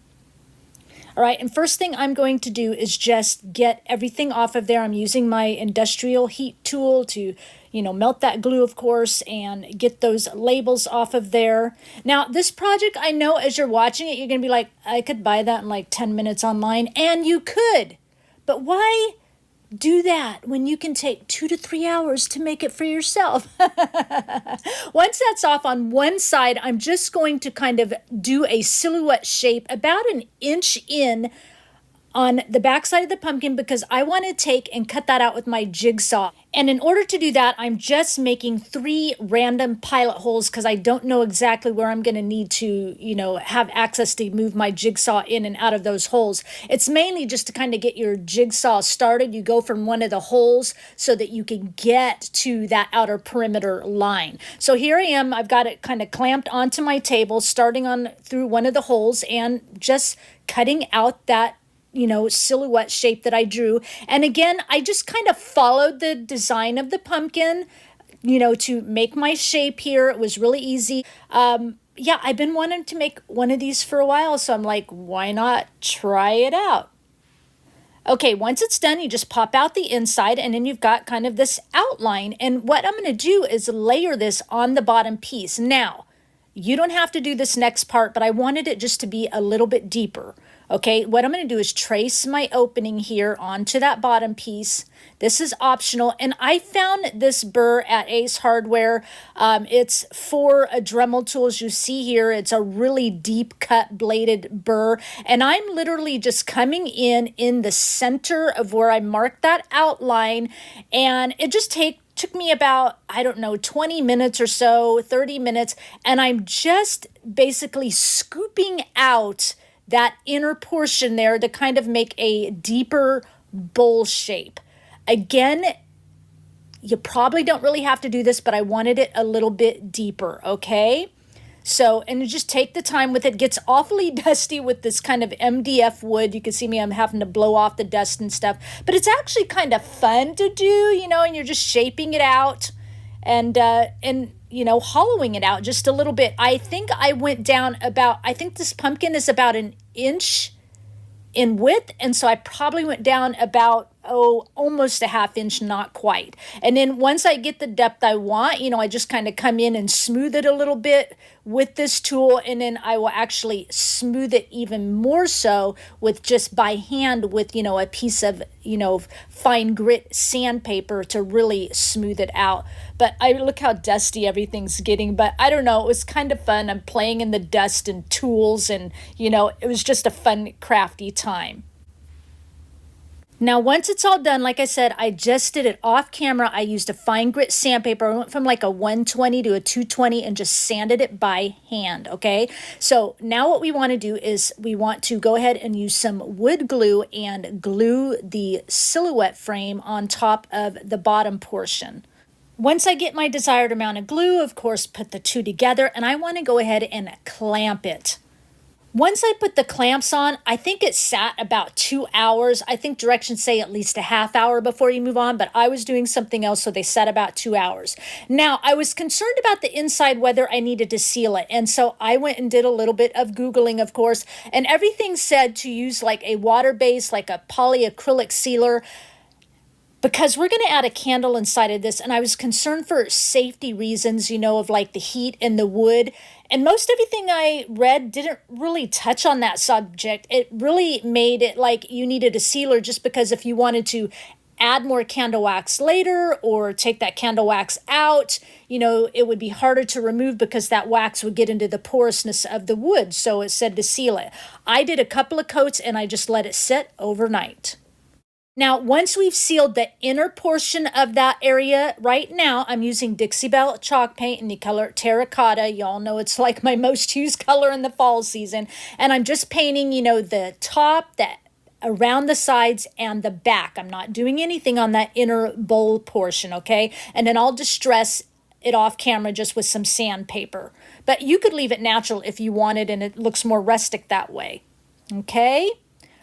All right, and first thing I'm going to do is just get everything off of there. I'm using my industrial heat tool to, melt that glue, of course, and get those labels off of there. Now, this project, I know as you're watching it, you're going to be like, I could buy that in like 10 minutes online, and you could. But why do that when you can take 2 to 3 hours to make it for yourself? Once that's off on one side, I'm just going to kind of do a silhouette shape about an inch in on the back side of the pumpkin because I want to take and cut that out with my jigsaw. And in order to do that, I'm just making 3 random pilot holes because I don't know exactly where I'm going to need to, have access to move my jigsaw in and out of those holes. It's mainly just to kind of get your jigsaw started. You go from one of the holes so that you can get to that outer perimeter line. So here I am. I've got it kind of clamped onto my table, starting on through one of the holes and just cutting out that silhouette shape that I drew. And again, I just kind of followed the design of the pumpkin, to make my shape here. It was really easy. I've been wanting to make one of these for a while, so I'm like, why not try it out? Okay, once it's done, you just pop out the inside and then you've got kind of this outline. And what I'm going to do is layer this on the bottom piece. Now, you don't have to do this next part, but I wanted it just to be a little bit deeper. Okay, what I'm going to do is trace my opening here onto that bottom piece. This is optional, and I found this burr at Ace Hardware. It's for a Dremel tool, as you see here. It's a really deep cut bladed burr, and I'm literally just coming in the center of where I marked that outline, and it just took me about, 20 minutes or so, 30 minutes, and I'm just basically scooping out that inner portion there to kind of make a deeper bowl shape. Again, you probably don't really have to do this, but I wanted it a little bit deeper, okay? So, and you just take the time with it. It gets awfully dusty with this kind of MDF wood. You can see me, I'm having to blow off the dust and stuff, but it's actually kind of fun to do, and you're just shaping it out and hollowing it out just a little bit. I think I went down I think this pumpkin is about an inch in width, and so I probably went down about almost a ½ inch, not quite. And then once I get the depth I want, I just kind of come in and smooth it a little bit with this tool, and then I will actually smooth it even more so with just by hand with, a piece of, fine grit sandpaper to really smooth it out. But look how dusty everything's getting, but I don't know, it was kind of fun. I'm playing in the dust and tools, and, it was just a fun, crafty time. Now, once it's all done, like I said, I just did it off camera. I used a fine grit sandpaper. I went from like a 120 to a 220 and just sanded it by hand, okay? So now what we want to do is we want to go ahead and use some wood glue and glue the silhouette frame on top of the bottom portion. Once I get my desired amount of glue, of course, put the two together, and I want to go ahead and clamp it. Once I put the clamps on, I think it sat about 2 hours. I think directions say at least a half hour before you move on, but I was doing something else, so they sat about 2 hours. Now, I was concerned about the inside, whether I needed to seal it, and so I went and did a little bit of Googling, of course, and everything said to use like a water-based, like a polyacrylic sealer, because we're going to add a candle inside of this, and I was concerned for safety reasons, you know, of like the heat and the wood. And most everything I read didn't really touch on that subject. It really made it like you needed a sealer just because if you wanted to add more candle wax later or take that candle wax out, you know, it would be harder to remove because that wax would get into the porousness of the wood. So it said to seal it. I did a couple of coats and I just let it sit overnight. Now, once we've sealed the inner portion of that area, right now I'm using Dixie Belle chalk paint in the color Terracotta. Y'all know it's like my most used color in the fall season. And I'm just painting, you know, the top, that around the sides and the back. I'm not doing anything on that inner bowl portion, okay? And then I'll distress it off camera just with some sandpaper. But you could leave it natural if you wanted, and it looks more rustic that way, okay?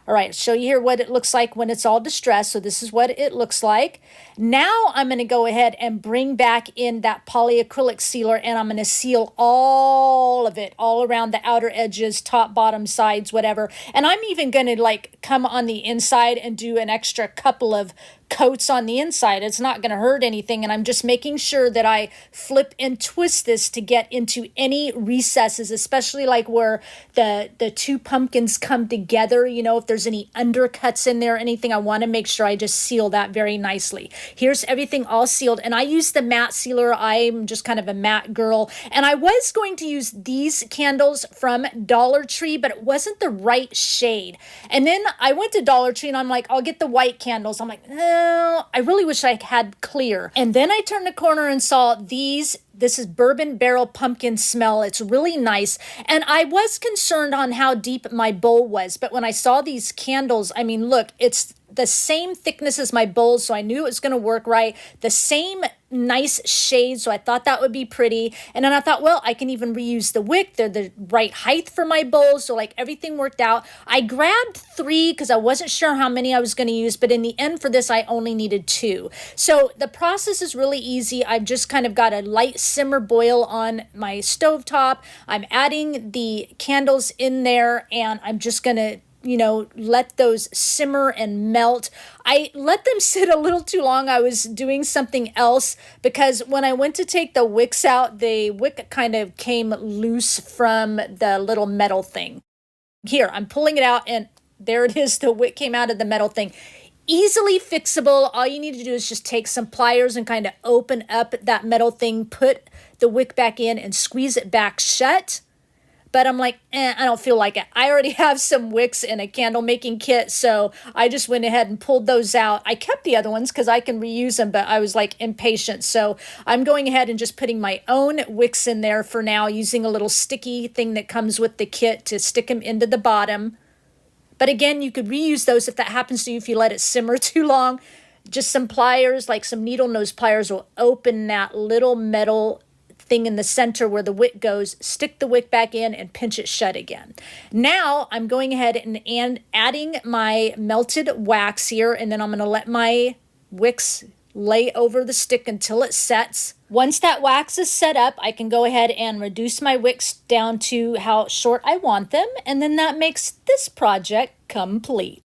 All right, show you here what it looks like when it's all distressed. So this is what it looks like. Now I'm going to go ahead and bring back in that polyacrylic sealer, and I'm going to seal all of it, all around the outer edges, top, bottom, sides, whatever. And I'm even going to like come on the inside and do an extra couple of coats on the inside. It's not going to hurt anything, and I'm just making sure that I flip and twist this to get into any recesses, especially like where the two pumpkins come together. You know, if there's any undercuts in there or anything, I want to make sure I just seal that very nicely. Here's everything all sealed, and I use the matte sealer. I'm just kind of a matte girl, and I was going to use these candles from Dollar Tree, but it wasn't the right shade. And then I went to Dollar Tree and I'm like, I'll get the white candles. I'm like, I really wish I had clear. And then I turned the corner and saw these. This is bourbon barrel pumpkin smell. It's really nice. And I was concerned on how deep my bowl was. But when I saw these candles, I mean, look, it's the same thickness as my bowl, so I knew it was going to work right. The same nice shade, so I thought that would be pretty. And then I thought, well, I can even reuse the wick. They're the right height for my bowl, so like everything worked out. I grabbed 3 because I wasn't sure how many I was going to use, but in the end for this, I only needed 2. So the process is really easy. I've just kind of got a light simmer boil on my stovetop. I'm adding the candles in there, and I'm just going to, you know, let those simmer and melt. I let them sit a little too long. I was doing something else because when I went to take the wicks out, the wick kind of came loose from the little metal thing. Here, I'm pulling it out, and there it is. The wick came out of the metal thing. Easily fixable. All you need to do is just take some pliers and kind of open up that metal thing, put the wick back in, and squeeze it back shut. But I'm like, I don't feel like it. I already have some wicks in a candle making kit, so I just went ahead and pulled those out. I kept the other ones because I can reuse them, but I was like impatient. So I'm going ahead and just putting my own wicks in there for now, using a little sticky thing that comes with the kit to stick them into the bottom. But again, you could reuse those if that happens to you, if you let it simmer too long. Just some pliers, like some needle nose pliers, will open that little metal thing in the center where the wick goes, stick the wick back in, and pinch it shut again. Now I'm going ahead and adding my melted wax here, and then I'm going to let my wicks lay over the stick until it sets. Once that wax is set up, I can go ahead and reduce my wicks down to how short I want them, and then that makes this project complete.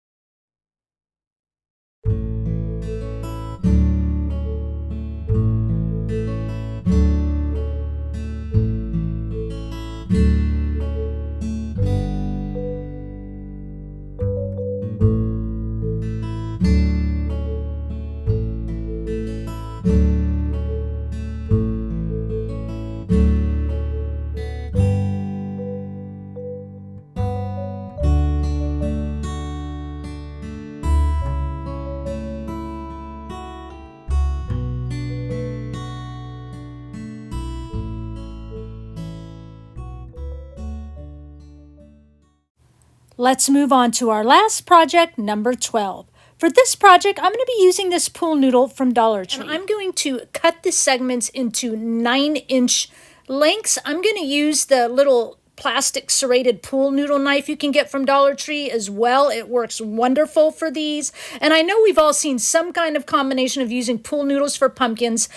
Let's move on to our last project, number 12. For this project, I'm going to be using this pool noodle from Dollar Tree. And I'm going to cut the segments into 9-inch lengths. I'm going to use the little plastic serrated pool noodle knife you can get from Dollar Tree as well. It works wonderful for these. And I know we've all seen some kind of combination of using pool noodles for pumpkins,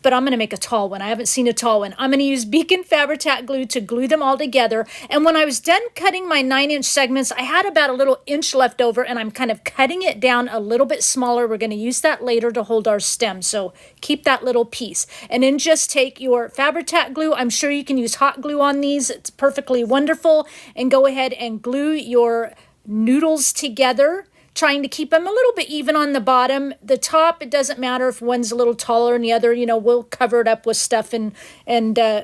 but I'm going to make a tall one. I haven't seen a tall one. I'm going to use Beacon Fabri-Tac glue to glue them all together. And when I was done cutting my 9-inch segments, I had about a little inch left over, and I'm kind of cutting it down a little bit smaller. We're going to use that later to hold our stem, so keep that little piece. And then just take your Fabri-Tac glue. I'm sure you can use hot glue on these. It's perfectly wonderful. And go ahead and glue your noodles together, trying to keep them a little bit even on the bottom. The top, it doesn't matter if one's a little taller than the other. You know, we'll cover it up with stuff and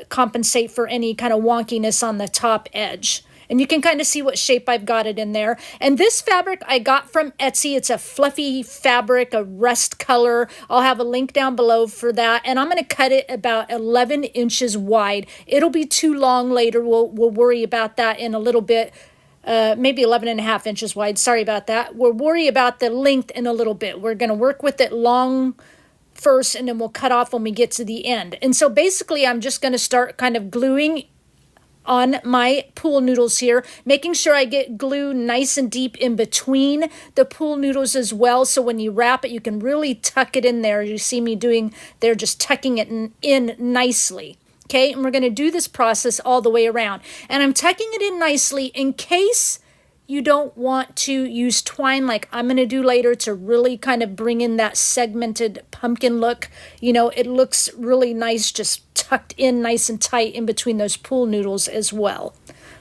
compensate for any kind of wonkiness on the top edge. And you can kind of see what shape I've got it in there. And this fabric I got from Etsy. It's a fluffy fabric, a rust color. I'll have a link down below for that. And I'm going to cut it about 11 inches wide. It'll be too long later. We'll worry about that in a little bit. Maybe 11.5 inches wide. Sorry about that. We'll worry about the length in a little bit. We're going to work with it long first, and then we'll cut off when we get to the end. And so basically, I'm just going to start kind of gluing on my pool noodles here, making sure I get glue nice and deep in between the pool noodles as well. So when you wrap it, you can really tuck it in there. You see me doing there, just tucking it in nicely. Okay, and we're going to do this process all the way around. And I'm tucking it in nicely in case you don't want to use twine like I'm going to do later to really kind of bring in that segmented pumpkin look. You know, it looks really nice just tucked in nice and tight in between those pool noodles as well.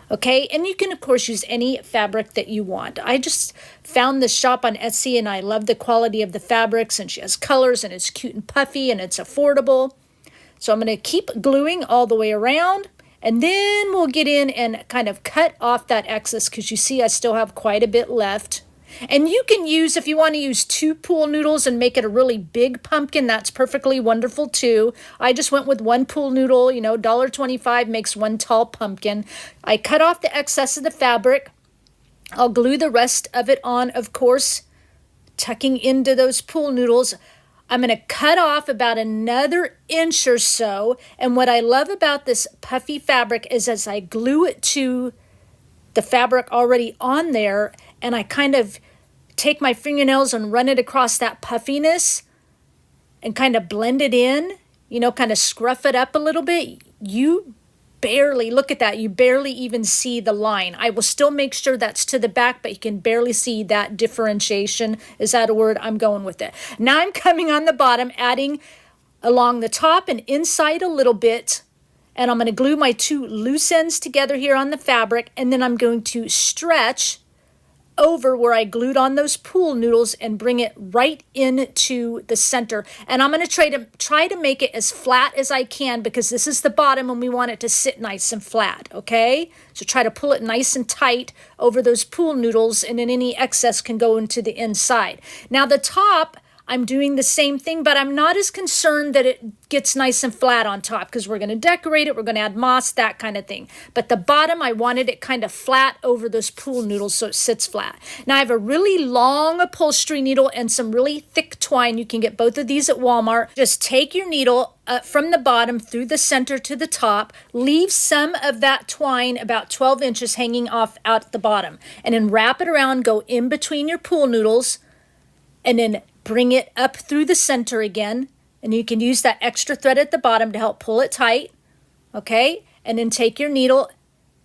Okay, and you can, of course, use any fabric that you want. I just found this shop on Etsy, and I love the quality of the fabrics, and she has colors, and it's cute and puffy, and it's affordable. So I'm going to keep gluing all the way around, and then we'll get in and kind of cut off that excess because you see I still have quite a bit left. And you can use, if you want to use 2 pool noodles and make it a really big pumpkin, that's perfectly wonderful too. I just went with 1 pool noodle, you know, $1.25 makes 1 tall pumpkin. I cut off the excess of the fabric. I'll glue the rest of it on, of course, tucking into those pool noodles. I'm going to cut off about another inch or so. And what I love about this puffy fabric is as I glue it to the fabric already on there, and I kind of take my fingernails and run it across that puffiness and kind of blend it in, you know, kind of scruff it up a little bit. You barely, look at that, you barely even see the line. I will still make sure that's to the back, but you can barely see that differentiation. Is that a word? I'm going with it. Now I'm coming on the bottom, adding along the top and inside a little bit, and I'm going to glue my 2 loose ends together here on the fabric, and then I'm going to stretch over where I glued on those pool noodles and bring it right into the center. And I'm going to try to make it as flat as I can because this is the bottom and we want it to sit nice and flat, okay? So try to pull it nice and tight over those pool noodles, and then any excess can go into the inside. Now the top, I'm doing the same thing, but I'm not as concerned that it gets nice and flat on top because we're going to decorate it, we're going to add moss, that kind of thing. But the bottom, I wanted it kind of flat over those pool noodles so it sits flat. Now I have a really long upholstery needle and some really thick twine. You can get both of these at Walmart. Just take your needle up from the bottom through the center to the top, leave some of that twine about 12 inches hanging off out the bottom, and then wrap it around, go in between your pool noodles, and then bring it up through the center again, and you can use that extra thread at the bottom to help pull it tight, okay? And then take your needle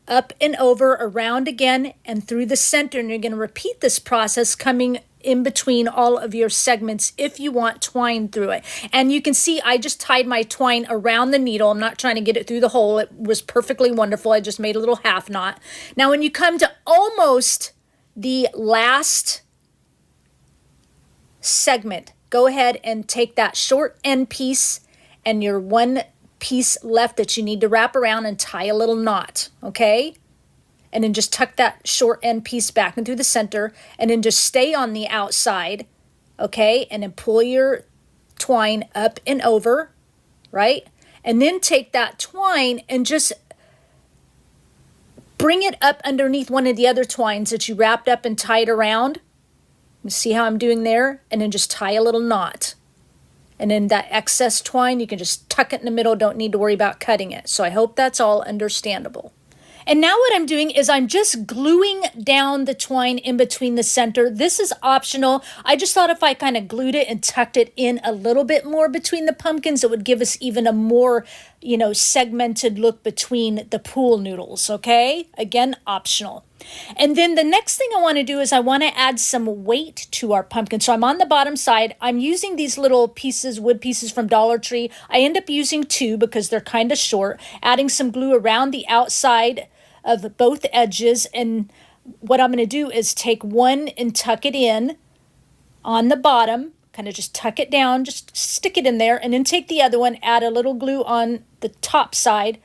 up and over, around again, and through the center, and you're going to repeat this process coming in between all of your segments if you want twine through it. And you can see I just tied my twine around the needle. I'm not trying to get it through the hole. It was perfectly wonderful. I just made a little half knot. Now when you come to almost the last segment, go ahead and take that short end piece and your 1 piece left that you need to wrap around and tie a little knot, okay? And then just tuck that short end piece back into the center, and then just stay on the outside, okay? And then pull your twine up and over, right? And then take that twine and just bring it up underneath one of the other twines that you wrapped up and tied around. You see how I'm doing there? And then just tie a little knot. And then that excess twine, you can just tuck it in the middle. Don't need to worry about cutting it. So I hope that's all understandable. And now what I'm doing is I'm just gluing down the twine in between the center. This is optional. I just thought if I kind of glued it and tucked it in a little bit more between the pumpkins, it would give us even a more, segmented look between the pool noodles, okay? Again, optional. And then the next thing I want to do is I want to add some weight to our pumpkin. So I'm on the bottom side. I'm using these little pieces, wood pieces from Dollar Tree. I end up using 2 because they're kind of short, adding some glue around the outside of both edges. And what I'm going to do is take one and tuck it in on the bottom, kind of just tuck it down, just stick it in there, and then take the other one, add a little glue on the top side,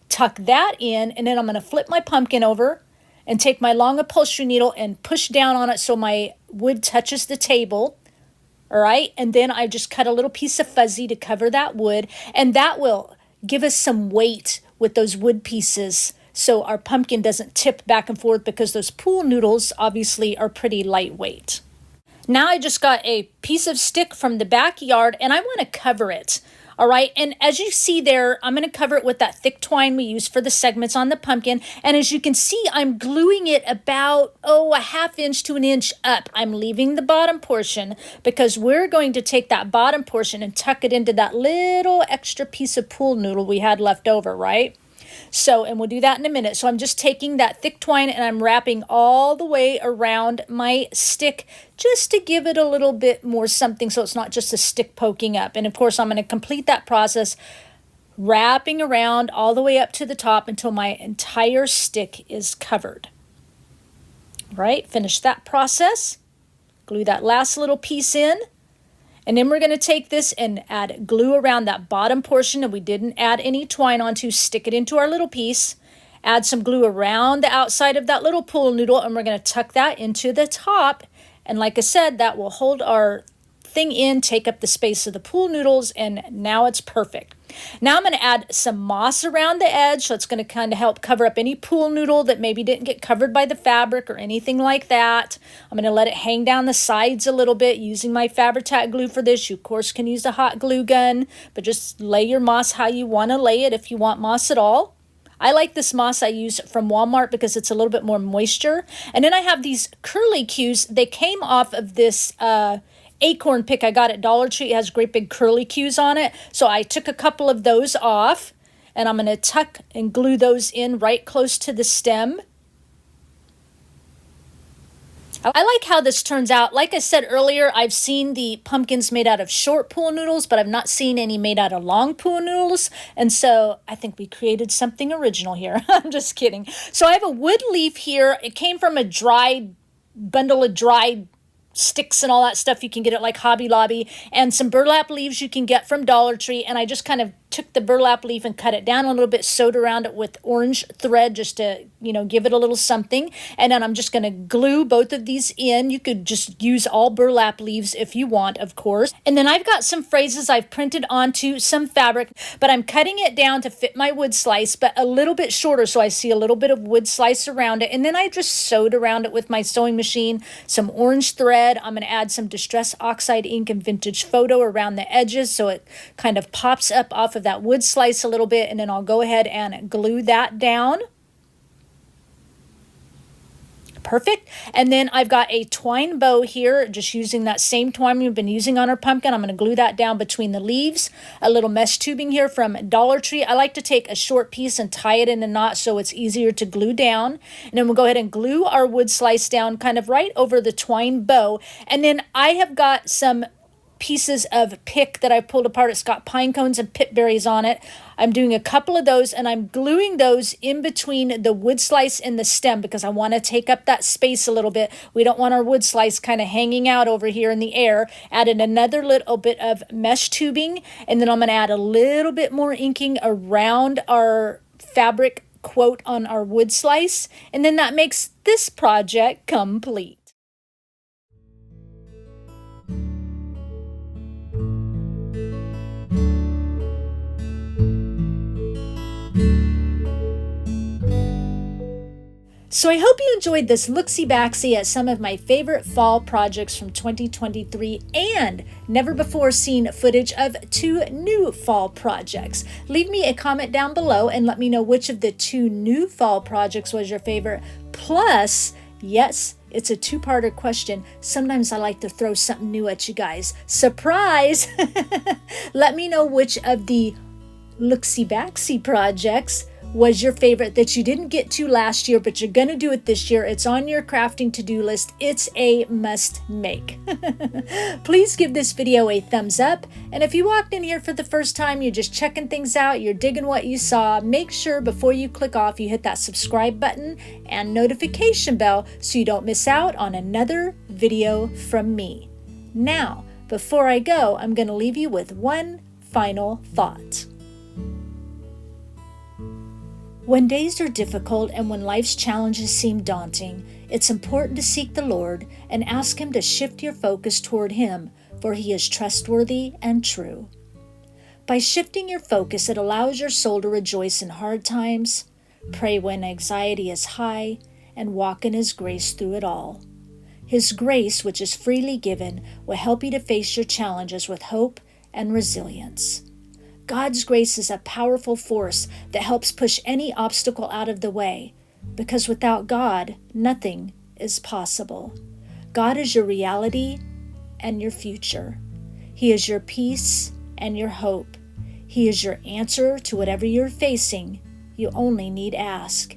tuck that in, and then I'm going to flip my pumpkin over and take my long upholstery needle and push down on it so my wood touches the table. All right, and then I just cut a little piece of fuzzy to cover that wood, and that will give us some weight with those wood pieces so our pumpkin doesn't tip back and forth, because those pool noodles obviously are pretty lightweight. Now I just got a piece of stick from the backyard and I want to cover it. All right, and as you see there, I'm going to cover it with that thick twine we use for the segments on the pumpkin. And as you can see, I'm gluing it about, a ½ inch to an inch up. I'm leaving the bottom portion because we're going to take that bottom portion and tuck it into that little extra piece of pool noodle we had left over, right? So, and we'll do that in a minute. So I'm just taking that thick twine and I'm wrapping all the way around my stick just to give it a little bit more something so it's not just a stick poking up. And of course, I'm going to complete that process wrapping around all the way up to the top until my entire stick is covered. Right, finish that process. Glue that last little piece in. And then we're going to take this and add glue around that bottom portion that we didn't add any twine onto, stick it into our little piece, add some glue around the outside of that little pool noodle, and we're going to tuck that into the top. And like I said, that will hold our thing in, take up the space of the pool noodles, and now it's perfect. Now I'm going to add some moss around the edge, so it's going to kind of help cover up any pool noodle that maybe didn't get covered by the fabric or anything like that. I'm going to let it hang down the sides a little bit using my Fabri-Tac glue for this. You, of course, can use a hot glue gun, but just lay your moss how you want to lay it if you want moss at all. I like this moss I use from Walmart because it's a little bit more moisture. And then I have these curly cues. They came off of this acorn pick I got at Dollar Tree. It has great big curly cues on it. So I took a couple of those off and I'm going to tuck and glue those in right close to the stem. I like how this turns out. Like I said earlier, I've seen the pumpkins made out of short pool noodles, but I've not seen any made out of long pool noodles. And so I think we created something original here. I'm just kidding. So I have a wood leaf here. It came from a dried bundle of dried sticks and all that stuff you can get at like Hobby Lobby, and some burlap leaves you can get from Dollar Tree. And I just kind of took the burlap leaf and cut it down a little bit, sewed around it with orange thread just to, give it a little something. And then I'm just going to glue both of these in. You could just use all burlap leaves if you want, of course. And then I've got some phrases I've printed onto some fabric, but I'm cutting it down to fit my wood slice, but a little bit shorter so I see a little bit of wood slice around it. And then I just sewed around it with my sewing machine, some orange thread. I'm going to add some Distress Oxide ink and Vintage Photo around the edges so it kind of pops up off of that wood slice a little bit, and then I'll go ahead and glue that down. Perfect. And then I've got a twine bow here, just using that same twine we've been using on our pumpkin. I'm going to glue that down between the leaves. A little mesh tubing here from Dollar Tree. I like to take a short piece and tie it in a knot so it's easier to glue down. And then we'll go ahead and glue our wood slice down kind of right over the twine bow. And then I have got some pieces of pick that I pulled apart. It's got pine cones and pip berries on it. I'm doing a couple of those and I'm gluing those in between the wood slice and the stem because I want to take up that space a little bit. We don't want our wood slice kind of hanging out over here in the air. Added another little bit of mesh tubing, and then I'm going to add a little bit more inking around our fabric quote on our wood slice, and then that makes this project complete. So I hope you enjoyed this look-see-backsy at some of my favorite fall projects from 2023 and never before seen footage of 2 new fall projects. Leave me a comment down below and let me know which of the 2 new fall projects was your favorite. Plus, yes, it's a 2-parter question. Sometimes I like to throw something new at you guys. Surprise! Let me know which of the look-see-backsy projects was your favorite that you didn't get to last year, but you're going to do it this year. It's on your crafting to-do list. It's a must make. Please give this video a thumbs up. And if you walked in here for the first time, you're just checking things out, you're digging what you saw, make sure before you click off, you hit that subscribe button and notification bell so you don't miss out on another video from me. Now, before I go, I'm going to leave you with one final thought. When days are difficult and when life's challenges seem daunting, it's important to seek the Lord and ask Him to shift your focus toward Him, for He is trustworthy and true. By shifting your focus, it allows your soul to rejoice in hard times, pray when anxiety is high, and walk in His grace through it all. His grace, which is freely given, will help you to face your challenges with hope and resilience. God's grace is a powerful force that helps push any obstacle out of the way, because without God, nothing is possible. God is your reality and your future. He is your peace and your hope. He is your answer to whatever you're facing. You only need ask.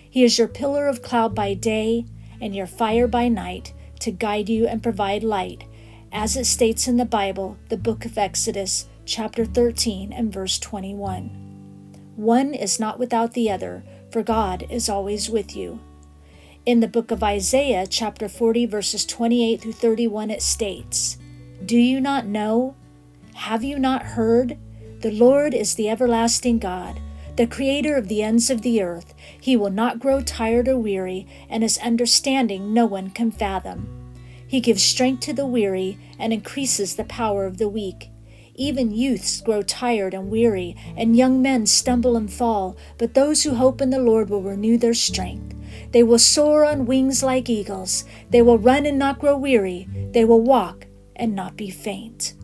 He is your pillar of cloud by day and your fire by night to guide you and provide light, as it states in the Bible, the book of Exodus, chapter 13 and verse 21. One is not without the other, for God is always with you. In the book of Isaiah, chapter 40, verses 28 through 31, it states, "Do you not know? Have you not heard? The Lord is the everlasting God, the creator of the ends of the earth. He will not grow tired or weary, and His understanding no one can fathom. He gives strength to the weary and increases the power of the weak. Even youths grow tired and weary, and young men stumble and fall, but those who hope in the Lord will renew their strength. They will soar on wings like eagles. They will run and not grow weary. They will walk and not be faint."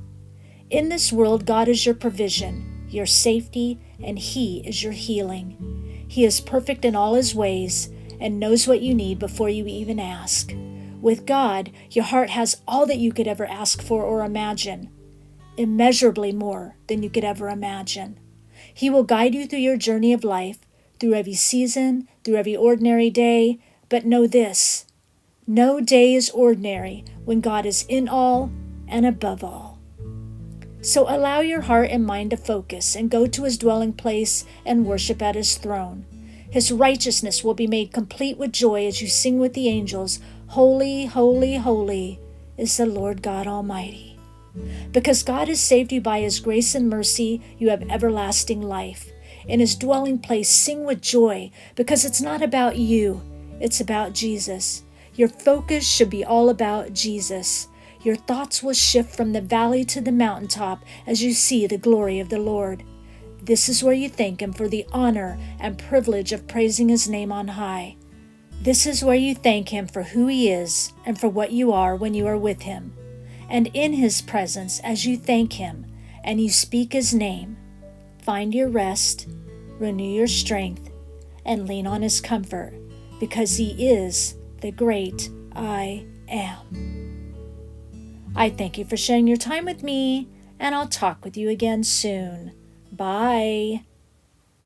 In this world, God is your provision, your safety, and He is your healing. He is perfect in all His ways and knows what you need before you even ask. With God, your heart has all that you could ever ask for or imagine. Immeasurably more than you could ever imagine. He will guide you through your journey of life, through every season, through every ordinary day. But know this, no day is ordinary when God is in all and above all. So allow your heart and mind to focus and go to His dwelling place and worship at His throne. His righteousness will be made complete with joy as you sing with the angels, "Holy, holy, holy is the Lord God Almighty." Because God has saved you by His grace and mercy, you have everlasting life. In His dwelling place, sing with joy, because it's not about you, it's about Jesus. Your focus should be all about Jesus. Your thoughts will shift from the valley to the mountaintop as you see the glory of the Lord. This is where you thank Him for the honor and privilege of praising His name on high. This is where you thank Him for who He is and for what you are when you are with Him. And in His presence, as you thank Him and you speak His name, find your rest, renew your strength, and lean on His comfort, because He is the great I Am. I thank you for sharing your time with me, and I'll talk with you again soon. Bye.